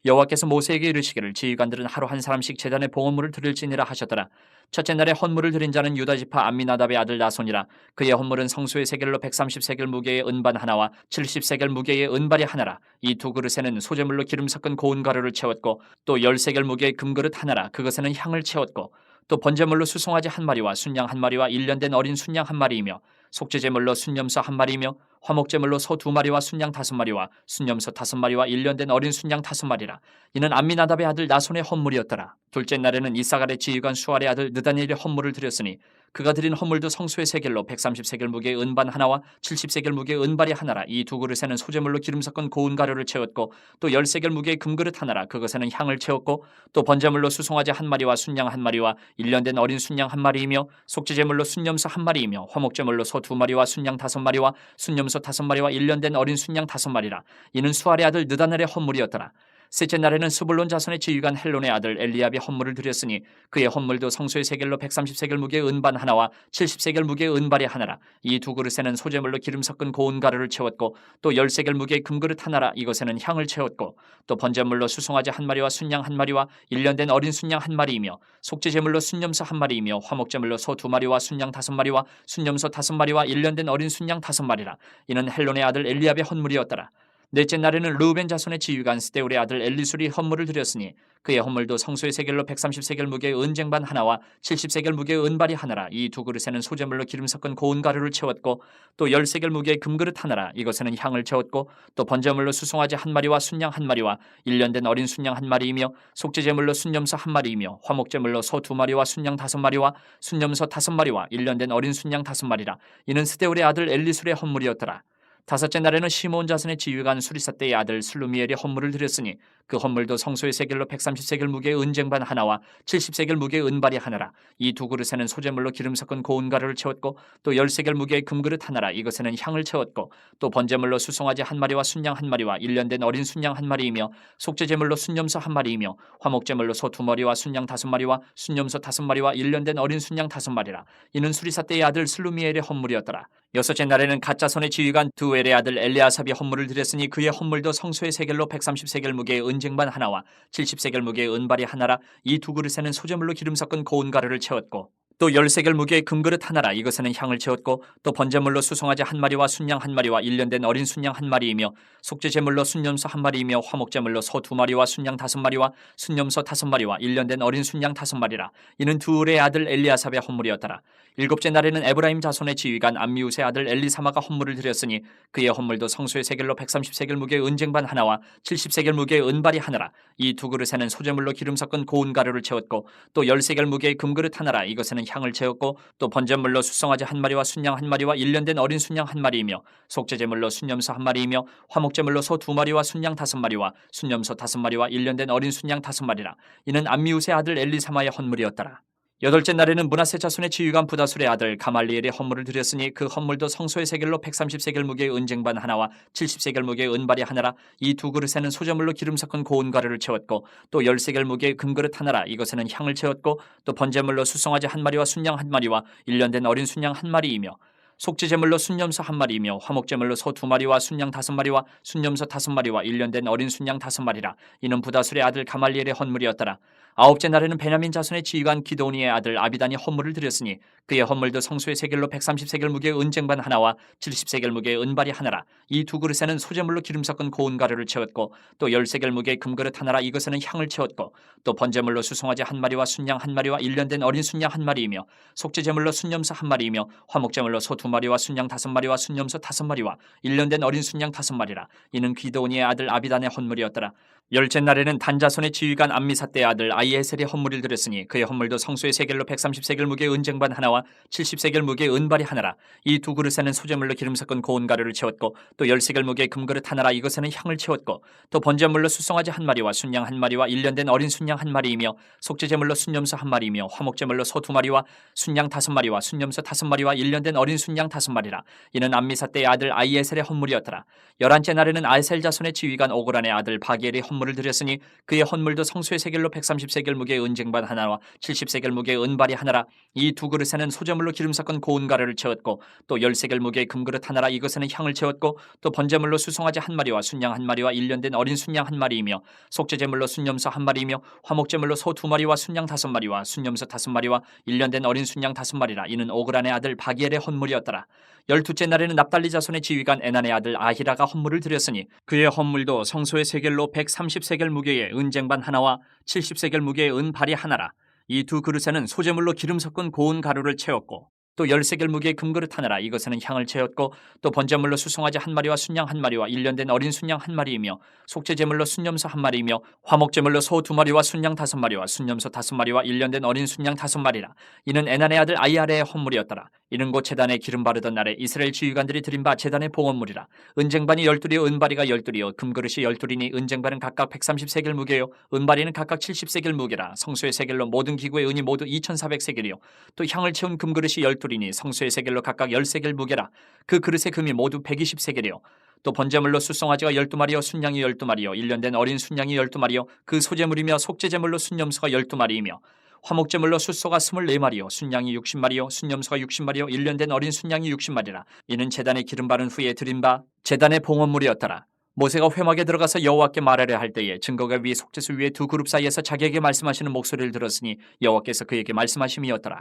여호와께서 모세에게 이르시기를 지휘관들은 하루 한 사람씩 제단의 봉헌물을 드릴지니라 하셨더라. 첫째 날에 헌물을 드린 자는 유다지파 암미나답의 아들 나손이라. 그의 헌물은 성소의 세겔로 130세겔 무게의 은반 하나와 70세겔 무게의 은발이 하나라. 이 두 그릇에는 소재물로 기름 섞은 고운 가루를 채웠고 또 10세겔 무게의 금그릇 하나라. 그것에는 향을 채웠고 또 번제물로 수송아지 1마리와 순양 1마리와 1년 된 어린 순양 1마리이며 속죄제물로 순염소 1마리이며 화목제물로 소 2마리와 순양 5마리와 순염소 5마리와 1년 된 어린 순양 5마리라. 이는 암미나답의 아들 나손의 헌물이었더라. 둘째 날에는 이사갈의 지휘관 수알의 아들 느다니엘의 헌물을 드렸으니 그가 드린 헌물도 성소의 세겔로 130세겔 무게의 은반 하나와 70세겔 무게의 은발이 하나라. 이 두 그릇에는 소재물로 기름 섞은 고운 가루를 채웠고 또 10세겔 무게의 금그릇 하나라. 그것에는 향을 채웠고 또 번제물로 수송아지 1마리와 순양 1마리와 1년 된 어린 순양 1마리이며 속죄제물로 순염소 1마리이며 화목제물로 소 2마리와 순양 5마리와 순염소 5마리와 1년 된 어린 순양 5마리라. 이는 수알의 아들 느다넬의 헌물이었더라. 셋째 날에는 스불론 자손의 지휘관 헬론의 아들 엘리압이 헌물을 드렸으니 그의 헌물도 성소의 세겔로 130세겔 무게의 은반 하나와 70세겔 무게의 은발이 하나라. 이 두 그릇에는 소재물로 기름 섞은 고운 가루를 채웠고 또 10세겔 무게의 금그릇 하나라. 이것에는 향을 채웠고 또 번제물로 수송아지 1마리와 순양 1마리와 1년 된 어린 순양 1마리이며 속죄제물로 순염소 1마리이며 화목제물로 소 2마리와 순양 5마리와 순염소 5마리와 1년 된 어린 순양 5마리라. 이는 헬론의 아들 엘리압의 헌물이었더라. 넷째 날에는 르우벤 자손의 지휘관 스데울의 아들 엘리술이 헌물을 드렸으니 그의 헌물도 성소의 세겔로 130세겔 무게의 은쟁반 하나와 70세겔 무게의 은발이 하나라. 이 두 그릇에는 소재물로 기름 섞은 고운 가루를 채웠고 또 10세겔 무게의 금그릇 하나라. 이것에는 향을 채웠고 또 번제물로 수송아지 한 마리와 순양 한 마리와 1년 된 어린 순양 한 마리이며 속죄제물로 순염소 한 마리이며 화목제물로 소 두 마리와 순양 다섯 마리와 순염소 다섯 마리와 1년 된 어린 순양 다섯 마리라. 이는 스데울의 아들 엘리술의 헌물이었더라. 다섯째 날에는 시므온 자손의 지휘관 수리사떼의 아들 슬루미엘이 헌물을 드렸으니 그 헌물도 성소의 세겔로 130세겔 무게의 은쟁반 하나와 70세겔 무게의 은발이 하나라. 이 두 그릇에는 소재물로 기름 섞은 고운 가루를 채웠고 또 10세겔 무게의 금그릇 하나라. 이것에는 향을 채웠고 또 번제물로 수송아지 한 마리와 순양 한 마리와 1년 된 어린 순양 한 마리이며 속죄제물로 순염소 한 마리이며 화목제물로 소 두 마리와 순양 다섯 마리와 순염소 다섯 마리와 1년 된 어린 순양 다섯 마리라. 이는 수리사떼의 아들 슬루미엘의 헌물이었더라. 여섯째 날에는 갓자손의 지휘관 두엘의 아들 엘리아삽이 헌물을 드렸으니 그의 헌물도 성소의 세겔로 130세겔 무게의 은쟁반 하나와 70세겔 무게의 은발이 하나라. 이 두 그릇에는 소재물로 기름 섞은 고운 가루를 채웠고 또 10세겔 무게의 금그릇 하나라. 이것에는 향을 채웠고 또 번제물로 수송아지 한 마리와 순양 한 마리와 1년 된 어린 순양 한 마리이며 속죄제물로 순염소 한 마리이며 화목제물로 소 두 마리와 순양 다섯 마리와 순염소 다섯 마리와 1년 된 어린 순양 다섯 마리라. 이는 두울의 아들 엘리아삽의 헌물이었더라. 일곱째 날에는 에브라임 자손의 지휘관 암미우스의 아들 엘리사마가 헌물을 드렸으니 그의 헌물도 성소의 세겔로 130세겔 무게의 은쟁반 하나와 70세겔 무게의 은발이 하나라. 이 두 그릇에는 소재물로 기름 섞은 고운 가루를 채웠고 또 10세겔 무게의 금그릇 하나라. 이것에는 향을 채웠고 또 번제물로 수송아지 한 마리와 순양 한 마리와 1년 된 어린 순양 한 마리이며 속죄제물로 순염소 한 마리이며 화목제물로 소 두 마리와 순양 다섯 마리와 순염소 다섯 마리와 1년 된 어린 순양 다섯 마리라. 이는 암미우스의 아들 엘리사마의 헌물이었더라. 여덟째 날에는 므낫세 자손의 지휘관 부다술의 아들 가말리엘의 헌물을 드렸으니 그 헌물도 성소의 세겔로 130세겔 무게의 은쟁반 하나와 70세겔 무게의 은발이 하나라. 이 두 그릇에는 소재물로 기름 섞은 고운 가루를 채웠고 또 10세겔 무게의 금그릇 하나라. 이것에는 향을 채웠고 또 번제물로 수송아지 한 마리와 순양 한 마리와 1년 된 어린 순양 한 마리이며 속죄제물로 순염소 한 마리이며 화목제물로 소 두 마리와 순양 다섯 마리와 순염소 다섯 마리와 1년 된 어린 순양 다섯 마리라. 이는 부다술의 아들 가말리엘의 헌물이었더라. 아홉째 날에는 베냐민 자손의 지휘관 기도니의 아들 아비단이 헌물을 드렸으니 그의 헌물도 성소의 세겔로 130세겔 무게의 은쟁반 하나와 70세겔 무게의 은발이 하나라. 이 두 그릇에는 소재물로 기름 섞은 고운 가루를 채웠고 또 10세겔 무게의 금그릇 하나라. 이것에는 향을 채웠고 또 번제물로 수송아지 한 마리와 순양 한 마리와 1년 된 어린 순양 한 마리이며 속죄제물로 순염소 한 마리이며 화목제물로 소 두 마리와 순양 다섯 마리와 순염소 다섯 마리와 1년 된 어린 순양 다섯 마리라. 이는 기도니의 아들 아비단의 헌물이었더라. 열째 날에는 단자손의 지휘관 암미사떼의 아들 아이에셀이 헌물을 드렸으니 그의 헌물도 성소의 세겔로 130세겔 무게의 은쟁반 하나와 70세겔 무게의 은발이 하나라. 이 두 그릇에는 소재물로 기름 섞은 고운 가루를 채웠고 또 10세겔 무게의 금그릇 하나라. 이것에는 향을 채웠고 또 번제물로 수송아지 한 마리와 순양 한 마리와 1년 된 어린 순양 한 마리이며 속죄제물로 순염소 한 마리이며 화목제물로 소 두 마리와 순양 다섯 마리와 순염소 다섯 마리와 1년 된 어린 순양 다섯 마리라. 이는 암미사떼의 아들 아이에셀의 헌물이었더라. 열한째 날에는 아에셀 자손의 지휘관 오그란의 아들 바기엘이 헌물을 드렸으니 그의 헌물도 성소의 세겔로 130세겔 무게의 은쟁반 하나와 70세겔 무게의 은발이 하나라. 이 두 그릇에는 소재물로 기름 섞은 고운 가루를 채웠고 또 10세겔 무게의 금그릇 하나라. 이것에는 향을 채웠고 또 번제물로 수송아지 한 마리와 순양 한 마리와 1년 된 어린 순양 한 마리이며 속죄제물로 순염소 한 마리이며 화목제물로 소 두 마리와 순양 다섯 마리와 순염소 다섯 마리와 1년 된 어린 순양 다섯 마리라. 이는 오그란의 아들 바기엘의 헌물이었더라. 열두째 날에는 납달리 자손의 지휘관 에난의 아들 아히라가 헌물을 드렸으니 그의 헌물도 성소의 세겔로 130세겔 무게의 은쟁반 하나와 70세겔 무게의 은발이 하나라. 이 두 그릇에는 소재물로 기름 섞은 고운 가루를 채웠고 또 10세겔 무게의 금그릇 하나라. 이것에는 향을 채웠고 또 번제물로 수송아지 한 마리와 순양 한 마리와 1년 된 어린 순양 한 마리이며 속죄제물로 순염소 한 마리이며 화목제물로 소 두 마리와 순양 다섯 마리와 순염소 다섯 마리와 1년 된 어린 순양 다섯 마리라. 이는 에난의 아들 아이아레의 헌물이었더라. 이는 곧 제단에 기름 바르던 날에 이스라엘 지휘관들이 드린 바 제단의 봉헌물이라. 은쟁반이 12이요 은바리가 12이요 금그릇이 12이니 은쟁반은 각각 130세겔 무게요 은바리는 각각 70세겔 무게라. 성소의 세겔로 모든 기구의 은이 모두 2400세겔이요 또 향을 채운 금그릇이 12이니 성소의 세겔로 각각 10세겔 무게라. 그 그릇의 금이 모두 120세겔이요 또 번제물로 수송아지가 12마리요 순양이 12마리요 1년 된 어린 순양이 12마리요 그 소제물이며 속죄제물로 순염소가 12마리이며 화목제물로 숫소가 24마리요 순양이 60마리요 순염소가 60마리요 1년 된 어린 순양이 60마리라. 이는 제단에 기름 바른 후에 드린 바 제단의 봉헌물이었더라. 모세가 회막에 들어가서 여호와께 말하려 할 때에 증거가 위에 속죄소 위에 두 그룹 사이에서 자기에게 말씀하시는 목소리를 들었으니 여호와께서 그에게 말씀하심이었더라.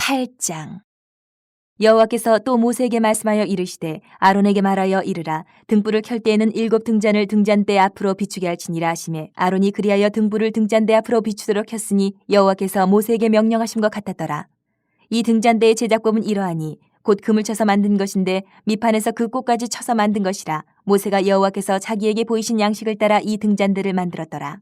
8장 여호와께서 또 모세에게 말씀하여 이르시되 아론에게 말하여 이르라. 등불을 켤 때에는 7 등잔을 등잔대 앞으로 비추게 할지니라 하시매 아론이 그리하여 등불을 등잔대 앞으로 비추도록 켰으니 여호와께서 모세에게 명령하신 것 같았더라. 이 등잔대의 제작법은 이러하니 곧 금을 쳐서 만든 것인데 밑판에서 그 꽃까지 쳐서 만든 것이라. 모세가 여호와께서 자기에게 보이신 양식을 따라 이 등잔대를 만들었더라.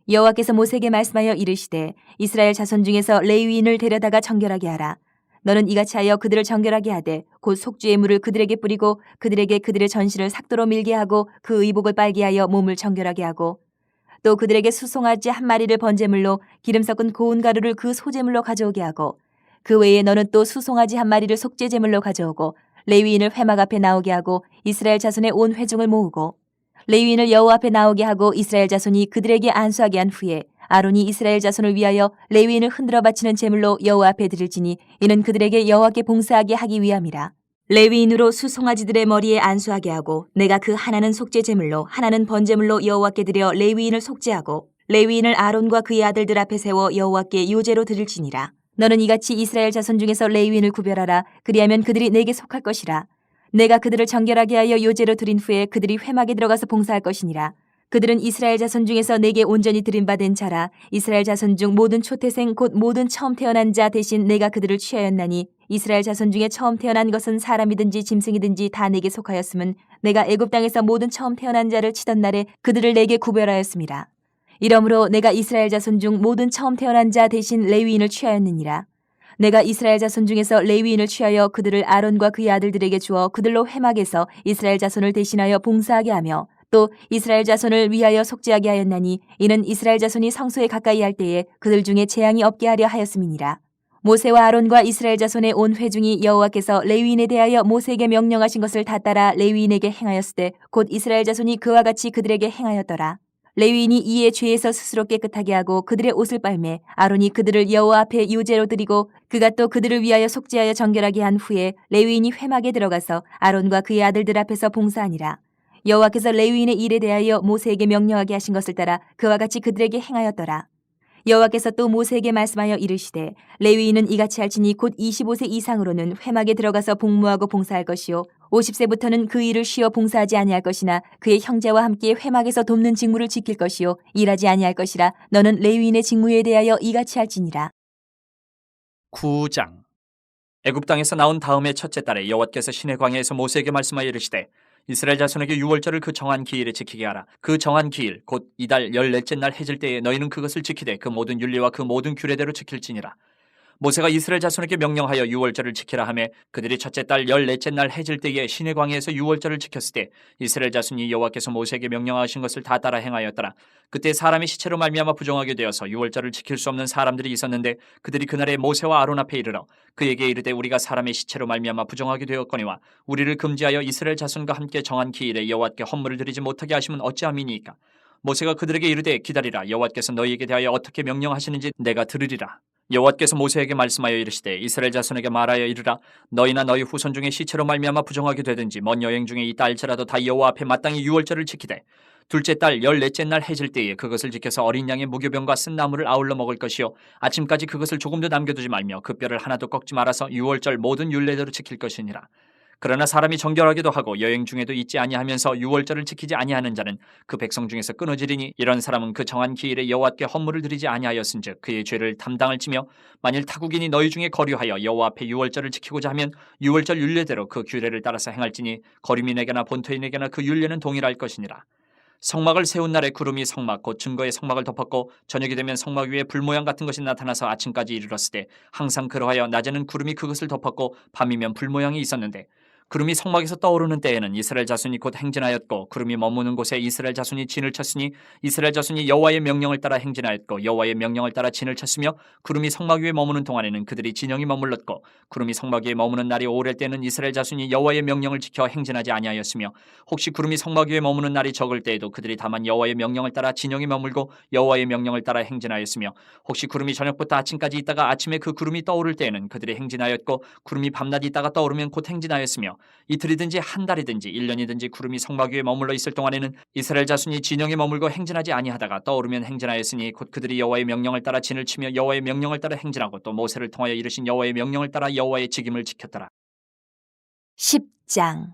여호와께서 모세에게 말씀하여 이르시되 이스라엘 자손 중에서 레위인을 데려다가 정결하게 하라. 너는 이같이 하여 그들을 정결하게 하되 곧 속죄의 물을 그들에게 뿌리고 그들에게 그들의 전신을 삭도로 밀게 하고 그 의복을 빨게 하여 몸을 정결하게 하고 또 그들에게 수송아지 1마리를 번제물로 기름 섞은 고운 가루를 그 소제물로 가져오게 하고 그 외에 너는 또 수송아지 1마리를 속죄제물로 가져오고 레위인을 회막 앞에 나오게 하고 이스라엘 자손의 온 회중을 모으고 레위인을 여호와 앞에 나오게 하고 이스라엘 자손이 그들에게 안수하게 한 후에 아론이 이스라엘 자손을 위하여 레위인을 흔들어 바치는 제물로 여호와 앞에 드릴지니 이는 그들에게 여호와께 봉사하게 하기 위함이라. 레위인으로 수송아지들의 머리에 안수하게 하고 내가 그 하나는 속죄제물로 하나는 번제물로 여호와께 드려 레위인을 속죄하고 레위인을 아론과 그의 아들들 앞에 세워 여호와께 요제로 드릴지니라. 너는 이같이 이스라엘 자손 중에서 레위인을 구별하라. 그리하면 그들이 내게 속할 것이라. 내가 그들을 정결하게 하여 요제로 드린 후에 그들이 회막에 들어가서 봉사할 것이니라. 그들은 이스라엘 자손 중에서 내게 온전히 드림받은 자라. 이스라엘 자손 중 모든 초태생 곧 모든 처음 태어난 자 대신 내가 그들을 취하였나니 이스라엘 자손 중에 처음 태어난 것은 사람이든지 짐승이든지 다 내게 속하였음은 내가 애굽 땅에서 모든 처음 태어난 자를 치던 날에 그들을 내게 구별하였음이라. 이러므로 내가 이스라엘 자손 중 모든 처음 태어난 자 대신 레위인을 취하였느니라. 내가 이스라엘 자손 중에서 레위인을 취하여 그들을 아론과 그의 아들들에게 주어 그들로 회막에서 이스라엘 자손을 대신하여 봉사하게 하며 또 이스라엘 자손을 위하여 속죄하게 하였나니 이는 이스라엘 자손이 성소에 가까이 할 때에 그들 중에 재앙이 없게 하려 하였음이니라. 모세와 아론과 이스라엘 자손의 온 회중이 여호와께서 레위인에 대하여 모세에게 명령하신 것을 다 따라 레위인에게 행하였으되 곧 이스라엘 자손이 그와 같이 그들에게 행하였더라. 레위인이 이에 죄에서 스스로 깨끗하게 하고 그들의 옷을 빨매 아론이 그들을 여호와 앞에 유제로 드리고 그가 또 그들을 위하여 속죄하여 정결하게 한 후에 레위인이 회막에 들어가서 아론과 그의 아들들 앞에서 봉사하니라. 여호와께서 레위인의 일에 대하여 모세에게 명령하게 하신 것을 따라 그와 같이 그들에게 행하였더라. 여호와께서 또 모세에게 말씀하여 이르시되 레위인은 이같이 할지니 곧 25세 이상으로는 회막에 들어가서 복무하고 봉사할 것이요 50세부터는 그 일을 쉬어 봉사하지 아니할 것이나 그의 형제와 함께 회막에서 돕는 직무를 지킬 것이요 일하지 아니할 것이라. 너는 레위인의 직무에 대하여 이같이 할지니라. 9장. 애굽 땅에서 나온 다음의 첫째 달에 여호와께서 시내 광야에서 모세에게 말씀하여 이르시되 이스라엘 자손에게 유월절을 그 정한 기일에 지키게 하라. 그 정한 기일 곧 이달 14째 날 해질 때에 너희는 그것을 지키되 그 모든 율례와 그 모든 규례대로 지킬지니라. 모세가 이스라엘 자손에게 명령하여 유월절을 지키라 하매 그들이 첫째 달 14째 날 해질 때에 시내 광야에서 유월절을 지켰을 때 이스라엘 자손이 여호와께서 모세에게 명령하신 것을 다 따라 행하였더라. 그때 사람이 시체로 말미암아 부정하게 되어서 유월절을 지킬 수 없는 사람들이 있었는데 그들이 그날에 모세와 아론 앞에 이르러 그에게 이르되 우리가 사람의 시체로 말미암아 부정하게 되었거니와 우리를 금지하여 이스라엘 자손과 함께 정한 기일에 여호와께 헌물을 드리지 못하게 하시면 어찌함이니이까. 모세가 그들에게 이르되 기다리라. 여호와께서 너희에게 대하여 어떻게 명령하시는지 내가 들으리라. 여호와께서 모세에게 말씀하여 이르시되 이스라엘 자손에게 말하여 이르라. 너희나 너희 후손 중에 시체로 말미암아 부정하게 되든지 먼 여행 중에 있다 할지라도 다 여호와 앞에 마땅히 유월절을 지키되 둘째 달 14째 날 해질 때에 그것을 지켜서 어린 양의 무교병과 쓴 나물을 아울러 먹을 것이요 아침까지 그것을 조금도 남겨두지 말며 그 뼈를 하나도 꺾지 말아서 유월절 모든 율례대로 지킬 것이니라. 그러나 사람이 정결하기도 하고 여행 중에도 있지 아니하면서 유월절을 지키지 아니하는 자는 그 백성 중에서 끊어지리니 이런 사람은 그 정한 기일에 여호와께 헌물을 드리지 아니하였은즉 그의 죄를 담당할지며 만일 타국인이 너희 중에 거류하여 여호와 앞에 유월절을 지키고자 하면 유월절 율례대로 그 규례를 따라서 행할지니 거류민에게나 본토인에게나 그 율례는 동일할 것이니라. 성막을 세운 날에 구름이 성막 곧 증거의 성막을 덮었고 저녁이 되면 성막 위에 불 모양 같은 것이 나타나서 아침까지 이르렀으되 항상 그러하여 낮에는 구름이 그것을 덮었고 밤이면 불 모양이 있었는데 구름이 성막에서 떠오르는 때에는 이스라엘 자손이 곧 행진하였고 구름이 머무는 곳에 이스라엘 자손이 진을 쳤으니 이스라엘 자손이 여호와의 명령을 따라 행진하였고 여호와의 명령을 따라 진을 쳤으며 구름이 성막 위에 머무는 동안에는 그들이 진영이 머물렀고 구름이 성막 위에 머무는 날이 오래 때는 이스라엘 자손이 여호와의 명령을 지켜 행진하지 아니하였으며 혹시 구름이 성막 위에 머무는 날이 적을 때에도 그들이 다만 여호와의 명령을 따라 진영이 머물고 여호와의 명령을 따라 행진하였으며 혹시 구름이 저녁부터 아침까지 있다가 아침에 그 구름이 떠오를 때에는 그들이 행진하였고 구름이 밤낮 있다가 떠오르면 곧 행진하였으며 이틀이든지 한 달이든지 1년이든지 구름이 성막 위에 머물러 있을 동안에는 이스라엘 자손이 진영에 머물고 행진하지 아니하다가 떠오르면 행진하였으니 곧 그들이 여호와의 명령을 따라 진을 치며 여호와의 명령을 따라 행진하고 또 모세를 통하여 이르신 여호와의 명령을 따라 여호와의 직임을 지켰더라. 10장.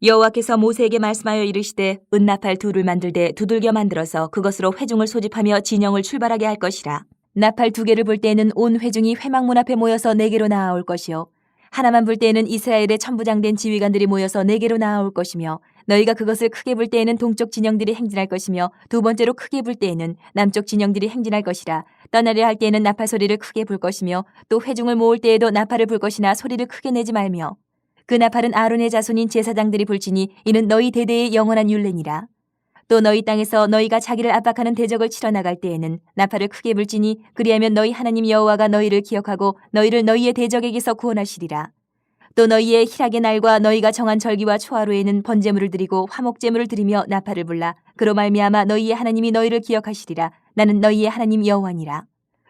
여호와께서 모세에게 말씀하여 이르시되 은나팔 둘을 만들되 두들겨 만들어서 그것으로 회중을 소집하며 진영을 출발하게 할 것이라. 나팔 두 개를 불 때에는 온 회중이 회막문 앞에 모여서 내게로 나아올 것이요 하나만 불 때에는 이스라엘의 천부장된 지휘관들이 모여서 내게로 나아올 것이며 너희가 그것을 크게 불 때에는 동쪽 진영들이 행진할 것이며 두 번째로 크게 불 때에는 남쪽 진영들이 행진할 것이라. 떠나려 할 때에는 나팔 소리를 크게 불 것이며 또 회중을 모을 때에도 나팔을 불 것이나 소리를 크게 내지 말며 그 나팔은 아론의 자손인 제사장들이 불지니 이는 너희 대대의 영원한 율례니라. 또 너희 땅에서 너희가 자기를 압박하는 대적을 치러 나갈 때에는 나팔을 크게 불지니 그리하면 너희 하나님 여호와가 너희를 기억하고 너희를 너희의 대적에게서 구원하시리라. 또 너희의 희락의 날과 너희가 정한 절기와 초하루에는 번제물을 드리고 화목제물을 드리며 나팔을 불라. 그로 말미암아 너희의 하나님이 너희를 기억하시리라. 나는 너희의 하나님 여호와니라.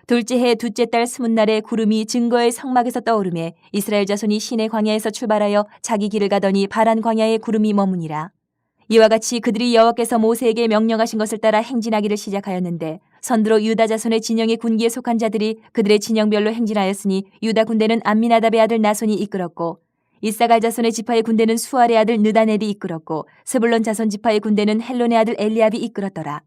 둘째 해 둘째 달 스문날에 구름이 증거의 성막에서 떠오르매 이스라엘 자손이 시내 광야에서 출발하여 자기 길을 가더니 바란 광야에 구름이 머무니라. 이와 같이 그들이 여호와께서 모세에게 명령하신 것을 따라 행진하기를 시작하였는데 선두로 유다 자손의 진영의 군기에 속한 자들이 그들의 진영별로 행진하였으니 유다 군대는 암미나답의 아들 나손이 이끌었고 이사갈 자손의 지파의 군대는 수알의 아들 느다넬이 이끌었고 스불론 자손 지파의 군대는 헬론의 아들 엘리압이 이끌었더라.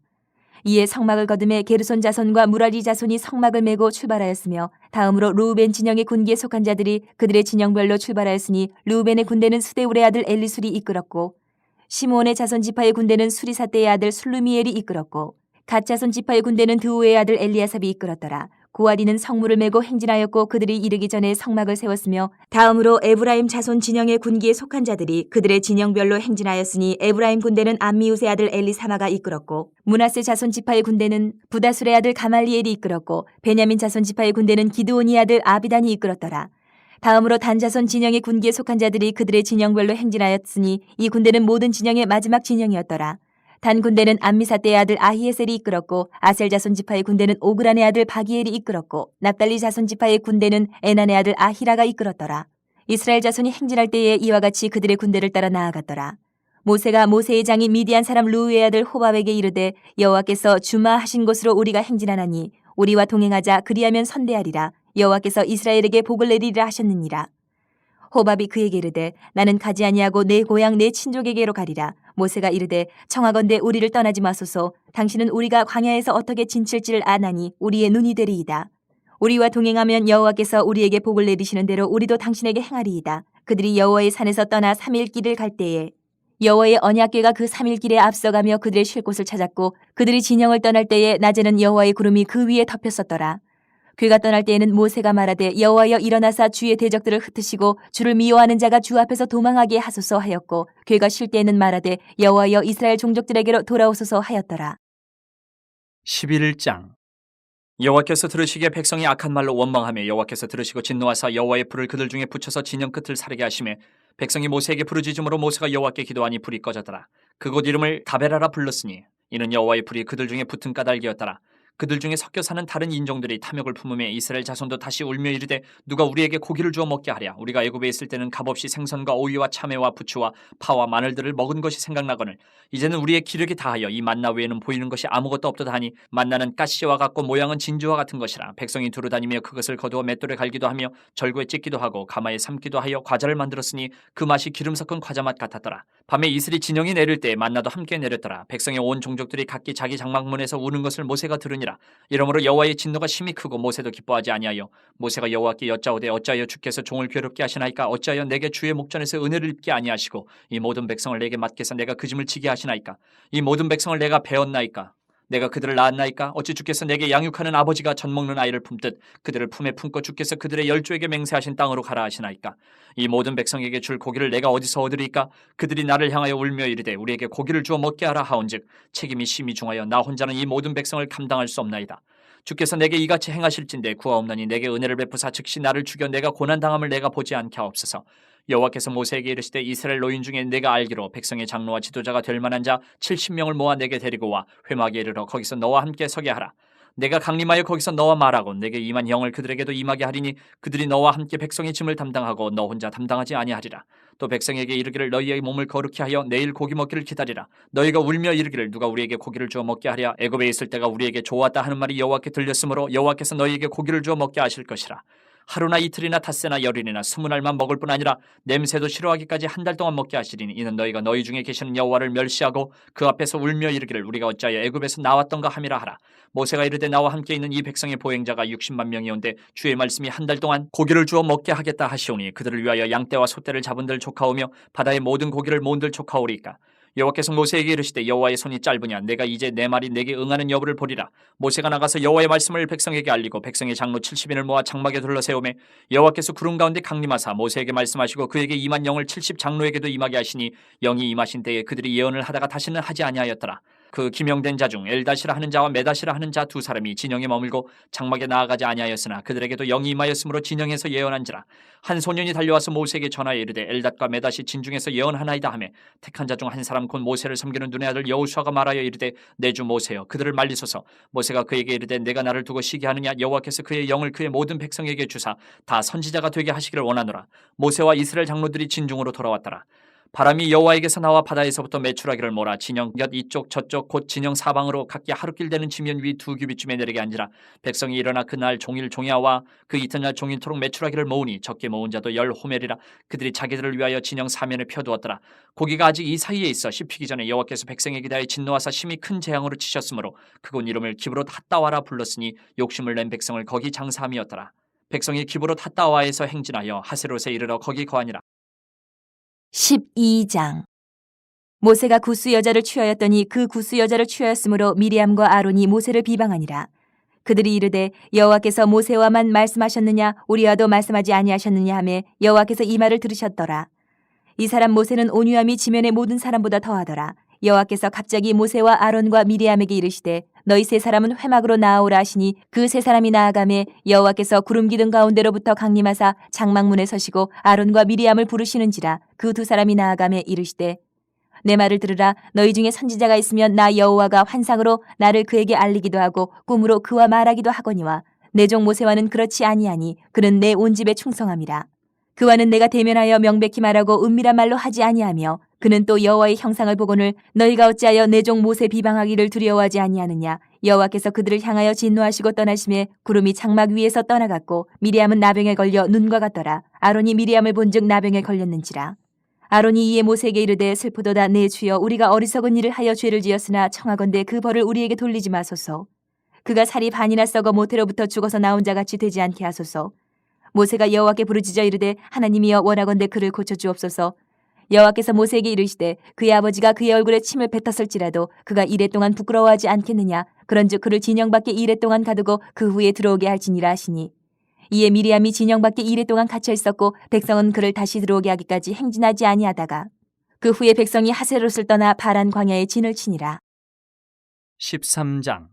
이에 성막을 거두매 게르손 자손과 무라리 자손이 성막을 메고 출발하였으며 다음으로 르우벤 진영의 군기에 속한 자들이 그들의 진영별로 출발하였으니 르우벤의 군대는 스데울의 아들 엘리술이 이끌었고 시므온의 자손 지파의 군대는 수리사떼의 아들 술루미엘이 이끌었고 갓 자손 지파의 군대는 드우의 아들 엘리아삽이 이끌었더라. 고아디는 성물을 메고 행진하였고 그들이 이르기 전에 성막을 세웠으며 다음으로 에브라임 자손 진영의 군기에 속한 자들이 그들의 진영별로 행진하였으니 에브라임 군대는 암미우스의 아들 엘리사마가 이끌었고 므낫세 자손 지파의 군대는 부다술의 아들 가말리엘이 이끌었고 베냐민 자손 지파의 군대는 기드온의 아들 아비단이 이끌었더라. 다음으로 단 자손 진영의 군기에 속한 자들이 그들의 진영별로 행진하였으니 이 군대는 모든 진영의 마지막 진영이었더라. 단 군대는 암미사떼의 아들 아히에셀이 이끌었고 아셀 자손 지파의 군대는 오그란의 아들 바기엘이 이끌었고 납달리 자손 지파의 군대는 에난의 아들 아히라가 이끌었더라. 이스라엘 자손이 행진할 때에 이와 같이 그들의 군대를 따라 나아갔더라. 모세가 모세의 장인 미디안 사람 루우의 아들 호밥에게 이르되 여호와께서 주마하신 곳으로 우리가 행진하나니 우리와 동행하자. 그리하면 선대하리라. 여호와께서 이스라엘에게 복을 내리리라 하셨느니라. 호밥이 그에게 이르되 나는 가지 아니하고 내 고향 내 친족에게로 가리라. 모세가 이르되 청하건대 우리를 떠나지 마소서. 당신은 우리가 광야에서 어떻게 진칠지를 아나니 우리의 눈이 되리이다. 우리와 동행하면 여호와께서 우리에게 복을 내리시는 대로 우리도 당신에게 행하리이다. 그들이 여호와의 산에서 떠나 3일 길을 갈 때에 여호와의 언약궤가 그 3일 길에 앞서가며 그들의 쉴 곳을 찾았고 그들이 진영을 떠날 때에 낮에는 여호와의 구름이 그 위에 덮였었더라. 괴가 떠날 때에는 모세가 말하되 여호와여 일어나사 주의 대적들을 흩으시고 주를 미워하는 자가 주 앞에서 도망하게 하소서 하였고 괴가 쉴 때에는 말하되 여호와여 이스라엘 종족들에게로 돌아오소서 하였더라. 11장. 여호와께서 들으시기에 백성이 악한 말로 원망하며 여호와께서 들으시고 진노하사 여호와의 불을 그들 중에 붙여서 진영 끝을 사르게 하시매 백성이 모세에게 부르짖음으로 모세가 여호와께 기도하니 불이 꺼졌더라. 그곳 이름을 다베라라 불렀으니 이는 여호와의 불이 그들 중에 붙은 까닭이었더라. 그들 중에 섞여 사는 다른 인종들이 탐욕을 품으며 이스라엘 자손도 다시 울며 이르되 누가 우리에게 고기를 주어 먹게 하랴. 우리가 애굽에 있을 때는 값없이 생선과 오이와 참외와 부추와 파와 마늘들을 먹은 것이 생각나거늘 이제는 우리의 기력이 다하여 이 만나 외에는 보이는 것이 아무것도 없도다 하니 만나는 가시와 같고 모양은 진주와 같은 것이라. 백성이 두루 다니며 그것을 거두어 맷돌에 갈기도 하며 절구에 찢기도 하고 가마에 삶기도 하여 과자를 만들었으니 그 맛이 기름 섞은 과자 맛 같았더라. 밤에 이슬이 진영이 내릴 때 만나도 함께 내렸더라. 백성의 온 종족들이 각기 자기 장막문에서 우는 것을 모세가 들으니라. 이러므로 여호와의 진노가 심히 크고 모세도 기뻐하지 아니하여 모세가 여호와께 여짜오되 어찌하여 주께서 종을 괴롭게 하시나이까. 어찌하여 내게 주의 목전에서 은혜를 입게 아니하시고 이 모든 백성을 내게 맡겨서 내가 그 짐을 지게 하시나이까. 이 모든 백성을 내가 배었나이까. 내가 그들을 낳았나이까. 어찌 주께서 내게 양육하는 아버지가 젖 먹는 아이를 품듯 그들을 품에 품고 주께서 그들의 열조에게 맹세하신 땅으로 가라 하시나이까. 이 모든 백성에게 줄 고기를 내가 어디서 얻으리까. 그들이 나를 향하여 울며 이르되 우리에게 고기를 주어 먹게 하라 하온즉 책임이 심히 중하여 나 혼자는 이 모든 백성을 감당할 수 없나이다. 주께서 내게 이같이 행하실진대 구하옵나니 내게 은혜를 베푸사 즉시 나를 죽여 내가 고난당함을 내가 보지 않게 하옵소서. 여호와께서 모세에게 이르시되 이스라엘 노인 중에 내가 알기로 백성의 장로와 지도자가 될 만한 자 70명을 모아 내게 데리고 와 회막에 이르러 거기서 너와 함께 서게 하라. 내가 강림하여 거기서 너와 말하고 내게 임한 영을 그들에게도 임하게 하리니 그들이 너와 함께 백성의 짐을 담당하고 너 혼자 담당하지 아니하리라. 또 백성에게 이르기를 너희의 몸을 거룩히 하여 내일 고기 먹기를 기다리라. 너희가 울며 이르기를 누가 우리에게 고기를 주어 먹게 하랴. 애굽에 있을 때가 우리에게 좋았다 하는 말이 여호와께 들렸으므로 여호와께서 너희에게 고기를 주어 먹게 하실 것이라. 하루나 이틀이나 닷새나 열흘이나 20날만 먹을 뿐 아니라 냄새도 싫어하기까지 한 달 동안 먹게 하시리니 이는 너희가 너희 중에 계시는 여호와를 멸시하고 그 앞에서 울며 이르기를 우리가 어찌하여 애굽에서 나왔던가 함이라 하라. 모세가 이르되 나와 함께 있는 이 백성의 보행자가 60만 명이온데 주의 말씀이 한 달 동안 고기를 주어 먹게 하겠다 하시오니 그들을 위하여 양떼와 소떼를 잡은들 조카오며 바다의 모든 고기를 모은들 조카오리이까. 여호와께서 모세에게 이르시되 여호와의 손이 짧으냐 내가 이제 내 말이 내게 응하는 여부를 보리라. 모세가 나가서 여호와의 말씀을 백성에게 알리고 백성의 장로 70인을 모아 장막에 둘러세우매 여호와께서 구름 가운데 강림하사 모세에게 말씀하시고 그에게 임한 영을 70 장로에게도 임하게 하시니 영이 임하신 때에 그들이 예언을 하다가 다시는 하지 아니하였더라. 그 기명된 자 중 엘다시라 하는 자와 메다시라 하는 자 두 사람이 진영에 머물고 장막에 나아가지 아니하였으나 그들에게도 영이 임하였으므로 진영에서 예언한지라. 한 소년이 달려와서 모세에게 전하여 이르되 엘닷과 메다시 진중에서 예언하나이다 하며 택한 자 중 한 사람 곧 모세를 섬기는 눈의 아들 여호수아가 말하여 이르되 내 주 모세여 그들을 말리소서. 모세가 그에게 이르되 내가 나를 두고 시기 하느냐 여호와께서 그의 영을 그의 모든 백성에게 주사 다 선지자가 되게 하시기를 원하노라. 모세와 이스라엘 장로들이 진중으로 돌아왔더라. 바람이 여호와에게서 나와 바다에서부터 메추라기를 몰아 진영 곁 이쪽 저쪽 곧 진영 사방으로 각기 하루길 되는 지면 위 2규빗쯤에 내리게 앉으라. 백성이 일어나 그날 종일 종야와 그 이튿날 종일토록 메추라기를 모으니 적게 모은 자도 10호멜이라. 그들이 자기들을 위하여 진영 사면에 펴두었더라. 고기가 아직 이 사이에 있어 씹히기 전에 여호와께서 백성에게 대하여 진노하사 심히 큰 재앙으로 치셨으므로 그곳 이름을 기브롯 핫다와라 불렀으니 욕심을 낸 백성을 거기 장사함이었더라. 백성이 기브롯 핫다와에서 행진하여 하세롯에 이르러 거기 거하니라. 12장. 모세가 구스 여자를 취하였더니 그 구스 여자를 취하였으므로 미리암과 아론이 모세를 비방하니라. 그들이 이르되 여호와께서 모세와만 말씀하셨느냐 우리와도 말씀하지 아니하셨느냐 하매 여호와께서 이 말을 들으셨더라. 이 사람 모세는 온유함이 지면의 모든 사람보다 더하더라. 여호와께서 갑자기 모세와 아론과 미리암에게 이르시되 너희 세 사람은 회막으로 나아오라 하시니 그 세 사람이 나아가매 여호와께서 구름 기둥 가운데로부터 강림하사 장막문에 서시고 아론과 미리암을 부르시는지라. 그 두 사람이 나아가매 이르시되 내 말을 들으라. 너희 중에 선지자가 있으면 나 여호와가 환상으로 나를 그에게 알리기도 하고 꿈으로 그와 말하기도 하거니와 내 종 모세와는 그렇지 아니하니 그는 내 온 집에 충성함이라. 그와는 내가 대면하여 명백히 말하고 은밀한 말로 하지 아니하며 그는 또 여호와의 형상을 보고는 너희가 어찌하여 내 종 모세 비방하기를 두려워하지 아니하느냐. 여호와께서 그들을 향하여 진노하시고 떠나심에 구름이 장막 위에서 떠나갔고 미리암은 나병에 걸려 눈과 같더라. 아론이 미리암을 본즉 나병에 걸렸는지라. 아론이 이에 모세에게 이르되 슬프도다 내 주여 우리가 어리석은 일을 하여 죄를 지었으나 청하건대 그 벌을 우리에게 돌리지 마소서. 그가 살이 반이나 썩어 모태로부터 죽어서 나온 자같이 되지 않게 하소서. 모세가 여호와께 부르짖어 이르되 하나님이여 원하건대 그를 고쳐주옵소서. 여호와께서 모세에게 이르시되 그의 아버지가 그의 얼굴에 침을 뱉었을지라도 그가 이레 동안 부끄러워하지 않겠느냐. 그런즉 그를 진영 밖에 이레 동안 가두고 그 후에 들어오게 할지니라 하시니 이에 미리암이 진영 밖에 이레 동안 갇혀 있었고 백성은 그를 다시 들어오게 하기까지 행진하지 아니하다가 그 후에 백성이 하세롯을 떠나 바란 광야에 진을 치니라. 13장.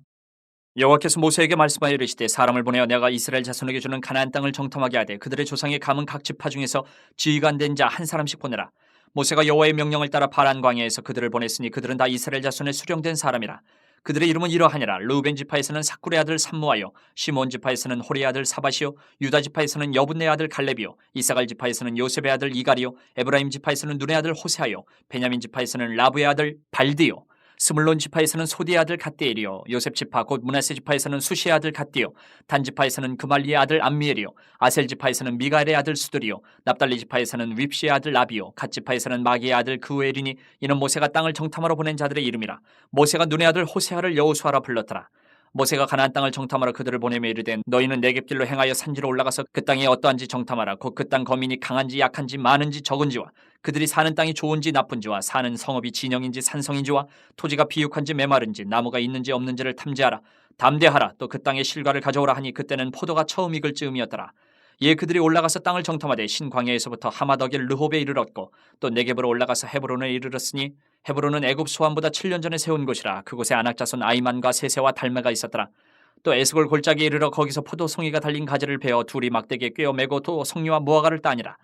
여호와께서 모세에게 말씀하여 이르시되 사람을 보내어 내가 이스라엘 자손에게 주는 가나안 땅을 정탐하게 하되 그들의 조상의 감은 각 지파 중에서 지휘관 된 자 한 사람씩 보내라. 모세가 여호와의 명령을 따라 바란 광야에서 그들을 보냈으니 그들은 다 이스라엘 자손의 수령된 사람이라. 그들의 이름은 이러하니라. 르우벤 지파에서는 삭굴의 아들 삼무아요, 시몬 지파에서는 호리의 아들 사바시요, 유다 지파에서는 여분네 아들 갈렙이요, 이사갈 지파에서는 요셉의 아들 이갈이요, 에브라임 지파에서는 눈의 아들 호세아요, 베냐민 지파에서는 라브의 아들 발디요, 스물론 지파에서는 소디의 아들 갓디엘이요, 요셉 지파 곧 므낫세 지파에서는 수시의 아들 갓디요, 단 지파에서는 그말리의 아들 암미엘이요, 아셀 지파에서는 미가엘의 아들 수들이요, 납달리 지파에서는 윕시의 아들 라비요, 갓 지파에서는 마기의 아들 그우엘이니 이는 모세가 땅을 정탐하러 보낸 자들의 이름이라. 모세가 눈의 아들 호세아를 여호수아라 불렀더라. 모세가 가나안 땅을 정탐하러 그들을 보내며 이르되 너희는 내겝길로 행하여 산지로 올라가서 그 땅이 어떠한지 정탐하라. 곧 그 땅 거민이 강한지 약한지 많은지 적은지와 그들이 사는 땅이 좋은지 나쁜지와 사는 성읍이 진영인지 산성인지와 토지가 비육한지 메마른지 나무가 있는지 없는지를 탐지하라. 담대하라. 또 그 땅의 실과를 가져오라 하니 그때는 포도가 처음 익을 즈음이었더라. 이에 그들이 올라가서 땅을 정탐하되 신광야에서부터 하마더길 르홉에 이르렀고 또 네겝으로 올라가서 헤브론에 이르렀으니 헤브론은 애굽 소환보다 7년 전에 세운 곳이라. 그곳에 아낙자손 아이만과 세세와 달메가 있었더라. 또 에스골 골짜기에 이르러 거기서 포도송이가 달린 가지를 베어 둘이 막대기에 꿰어 매고 또 송이와 무화과를 따니라.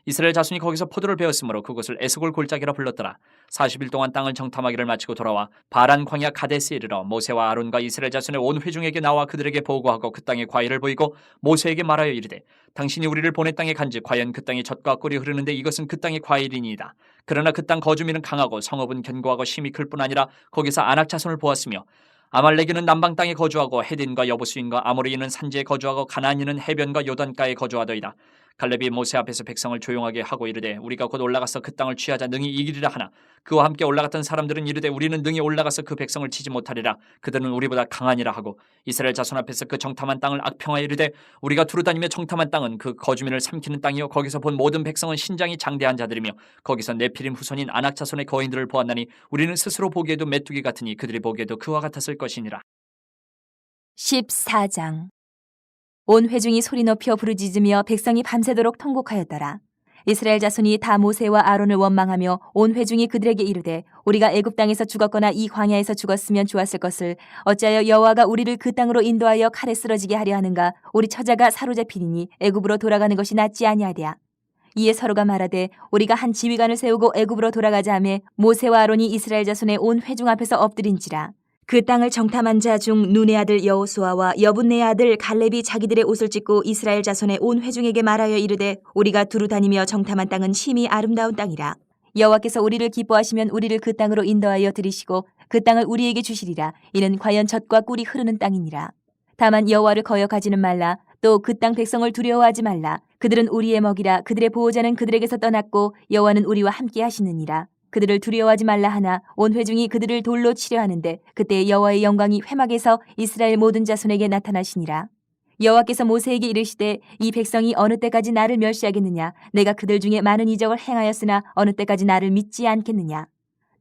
이스라엘 자손이 거기서 포도를 베었으므로 그곳을 에스골 골짜기라 불렀더라. 40일 동안 땅을 정탐하기를 마치고 돌아와 바란 광야 가데스에 이르러 모세와 아론과 이스라엘 자손의 온 회중에게 나와 그들에게 보고하고 그 땅의 과일을 보이고 모세에게 말하여 이르되 당신이 우리를 보낸 땅에 간즉 과연 그 땅이 젖과 꿀이 흐르는데 이것은 그 땅의 과일이니이다. 그러나 그 땅 거주민은 강하고 성읍은 견고하고 심히 클 뿐 아니라 거기서 아낙 자손을 보았으며 아말렉인은 남방 땅에 거주하고 헤딘과 여부수인과 아모리인은 산지에 거주하고 가나안인은 해변과 요단가에 거주하더이다. 갈렙이 모세 앞에서 백성을 조용하게 하고 이르되 우리가 곧 올라가서 그 땅을 취하자 능히 이기리라 하나 그와 함께 올라갔던 사람들은 이르되 우리는 능히 올라가서 그 백성을 치지 못하리라. 그들은 우리보다 강하니라 하고 이스라엘 자손 앞에서 그 정탐한 땅을 악평하여 이르되 우리가 두루다니며 정탐한 땅은 그 거주민을 삼키는 땅이요 거기서 본 모든 백성은 신장이 장대한 자들이며 거기서 네피림 후손인 아낙 자손의 거인들을 보았나니 우리는 스스로 보기에도 메뚜기 같으니 그들이 보기에도 그와 같았을 것이니라. 14장. 온 회중이 소리 높여 부르짖으며 백성이 밤새도록 통곡하였더라. 이스라엘 자손이 다 모세와 아론을 원망하며 온 회중이 그들에게 이르되 우리가 애굽 땅에서 죽었거나 이 광야에서 죽었으면 좋았을 것을 어찌하여 여호와가 우리를 그 땅으로 인도하여 칼에 쓰러지게 하려 하는가. 우리 처자가 사로잡히니 애굽으로 돌아가는 것이 낫지 아니하랴. 이에 서로가 말하되 우리가 한 지휘관을 세우고 애굽으로 돌아가자 하매 모세와 아론이 이스라엘 자손의 온 회중 앞에서 엎드린지라. 그 땅을 정탐한 자 중 눈의 아들 여호수아와 여분네의 아들 갈렙이 자기들의 옷을 찢고 이스라엘 자손의 온 회중에게 말하여 이르되 우리가 두루 다니며 정탐한 땅은 심히 아름다운 땅이라. 여호와께서 우리를 기뻐하시면 우리를 그 땅으로 인도하여 들이시고 그 땅을 우리에게 주시리라. 이는 과연 젖과 꿀이 흐르는 땅이니라. 다만 여호와를 거역하지는 말라. 또 그 땅 백성을 두려워하지 말라. 그들은 우리의 먹이라. 그들의 보호자는 그들에게서 떠났고 여호와는 우리와 함께 하시느니라. 그들을 두려워하지 말라 하나 온 회중이 그들을 돌로 치려 하는데 그때 여호와의 영광이 회막에서 이스라엘 모든 자손에게 나타나시니라. 여호와께서 모세에게 이르시되 이 백성이 어느 때까지 나를 멸시하겠느냐. 내가 그들 중에 많은 이적을 행하였으나 어느 때까지 나를 믿지 않겠느냐.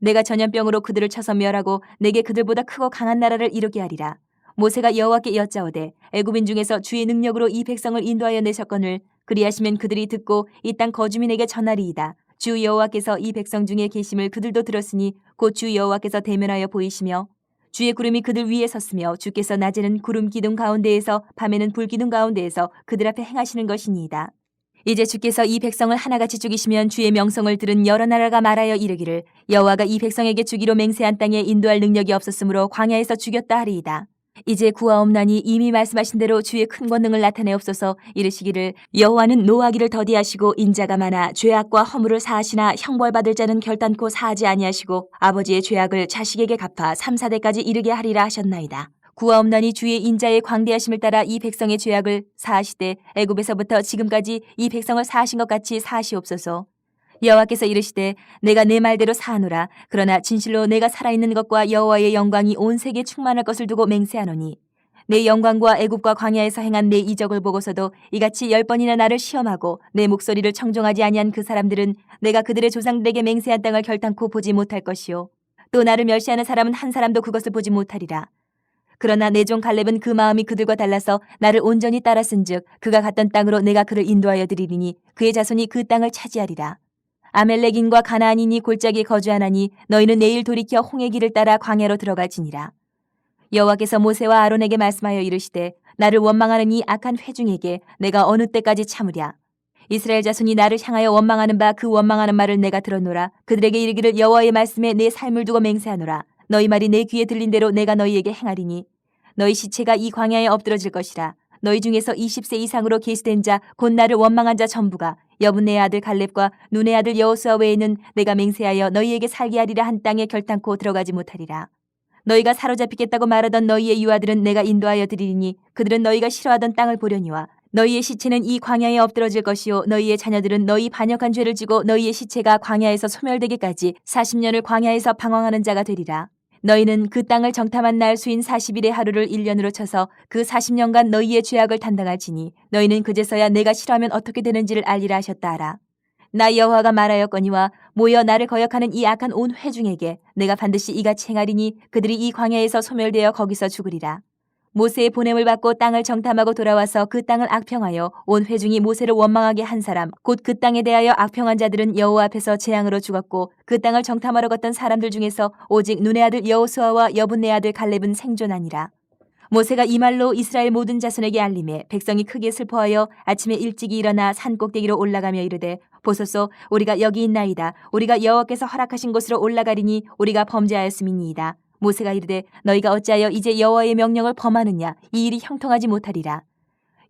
내가 전염병으로 그들을 쳐서 멸하고 내게 그들보다 크고 강한 나라를 이루게 하리라. 모세가 여호와께 여짜오되 애굽인 중에서 주의 능력으로 이 백성을 인도하여 내셨거늘 그리하시면 그들이 듣고 이 땅 거주민에게 전하리이다. 주 여호와께서 이 백성 중에 계심을 그들도 들었으니 곧 주 여호와께서 대면하여 보이시며 주의 구름이 그들 위에 섰으며 주께서 낮에는 구름 기둥 가운데에서 밤에는 불 기둥 가운데에서 그들 앞에 행하시는 것이니이다. 이제 주께서 이 백성을 하나같이 죽이시면 주의 명성을 들은 여러 나라가 말하여 이르기를 여호와가 이 백성에게 주기로 맹세한 땅에 인도할 능력이 없었으므로 광야에서 죽였다 하리이다. 이제 구하옵나니 이미 말씀하신 대로 주의 큰 권능을 나타내옵소서. 이르시기를 여호와는 노하기를 더디하시고 인자가 많아 죄악과 허물을 사하시나 형벌받을 자는 결단코 사하지 아니하시고 아버지의 죄악을 자식에게 갚아 3, 4대까지 이르게 하리라 하셨나이다. 구하옵나니 주의 인자의 광대하심을 따라 이 백성의 죄악을 사하시되 애굽에서부터 지금까지 이 백성을 사하신 것 같이 사하시옵소서. 여호와께서 이르시되 내가 내 말대로 사하노라. 그러나 진실로 내가 살아있는 것과 여호와의 영광이 온 세계에 충만할 것을 두고 맹세하노니 내 영광과 애굽과 광야에서 행한 내 이적을 보고서도 이같이 10번이나 나를 시험하고 내 목소리를 청종하지 아니한 그 사람들은 내가 그들의 조상들에게 맹세한 땅을 결단코 보지 못할 것이요 또 나를 멸시하는 사람은 한 사람도 그것을 보지 못하리라. 그러나 내 종 갈렙은 그 마음이 그들과 달라서 나를 온전히 따랐은즉 그가 갔던 땅으로 내가 그를 인도하여 드리리니 그의 자손이 그 땅을 차지하리라. 아멜렉인과 가나안인이 골짜기에 거주하나니 너희는 내일 돌이켜 홍해 길을 따라 광야로 들어갈지니라. 여호와께서 모세와 아론에게 말씀하여 이르시되 나를 원망하는 이 악한 회중에게 내가 어느 때까지 참으랴. 이스라엘 자손이 나를 향하여 원망하는 바 그 원망하는 말을 내가 들었노라. 그들에게 이르기를 여호와의 말씀에 내 삶을 두고 맹세하노라. 너희 말이 내 귀에 들린 대로 내가 너희에게 행하리니 너희 시체가 이 광야에 엎드러질 것이라. 너희 중에서 20세 이상으로 계수된 자 곧 나를 원망한 자 전부가 여분네의 아들 갈렙과 눈의 아들 여호수아 외에는 내가 맹세하여 너희에게 살게 하리라 한 땅에 결단코 들어가지 못하리라. 너희가 사로잡히겠다고 말하던 너희의 유아들은 내가 인도하여 드리리니 그들은 너희가 싫어하던 땅을 보려니와 너희의 시체는 이 광야에 엎드러질 것이요 너희의 자녀들은 너희 반역한 죄를 지고 너희의 시체가 광야에서 소멸되기까지 40년을 광야에서 방황하는 자가 되리라. 너희는 그 땅을 정탐한 날 수인 40일의 하루를 1년으로 쳐서 그 40년간 너희의 죄악을 담당할지니 너희는 그제서야 내가 싫어하면 어떻게 되는지를 알리라 하셨다 하라. 나 여호와가 말하였거니와 모여 나를 거역하는 이 악한 온 회중에게 내가 반드시 이같이 행하리니 그들이 이 광야에서 소멸되어 거기서 죽으리라. 모세의 보냄을 받고 땅을 정탐하고 돌아와서 그 땅을 악평하여 온 회중이 모세를 원망하게 한 사람 곧 그 땅에 대하여 악평한 자들은 여호와 앞에서 재앙으로 죽었고 그 땅을 정탐하러 갔던 사람들 중에서 오직 눈의 아들 여호수아와 여분네 아들 갈렙은 생존하니라. 모세가 이 말로 이스라엘 모든 자손에게 알림해 백성이 크게 슬퍼하여 아침에 일찍이 일어나 산 꼭대기로 올라가며 이르되 보소서 우리가 여기 있나이다. 우리가 여호와께서 허락하신 곳으로 올라가리니 우리가 범죄하였음이니이다. 모세가 이르되 너희가 어찌하여 이제 여호와의 명령을 범하느냐. 이 일이 형통하지 못하리라.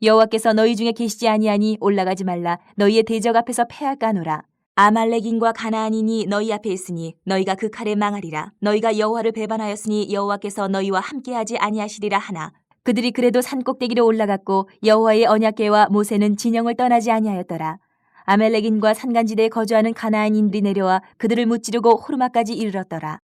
여호와께서 너희 중에 계시지 아니하니 올라가지 말라. 너희의 대적 앞에서 패할까 하노라. 아말렉인과 가나안인이 너희 앞에 있으니 너희가 그 칼에 망하리라. 너희가 여호와를 배반하였으니 여호와께서 너희와 함께하지 아니하시리라 하나 그들이 그래도 산 꼭대기로 올라갔고 여호와의 언약궤와 모세는 진영을 떠나지 아니하였더라. 아말렉인과 산간지대에 거주하는 가나안인들이 내려와 그들을 무찌르고 호르마까지 이르렀더라.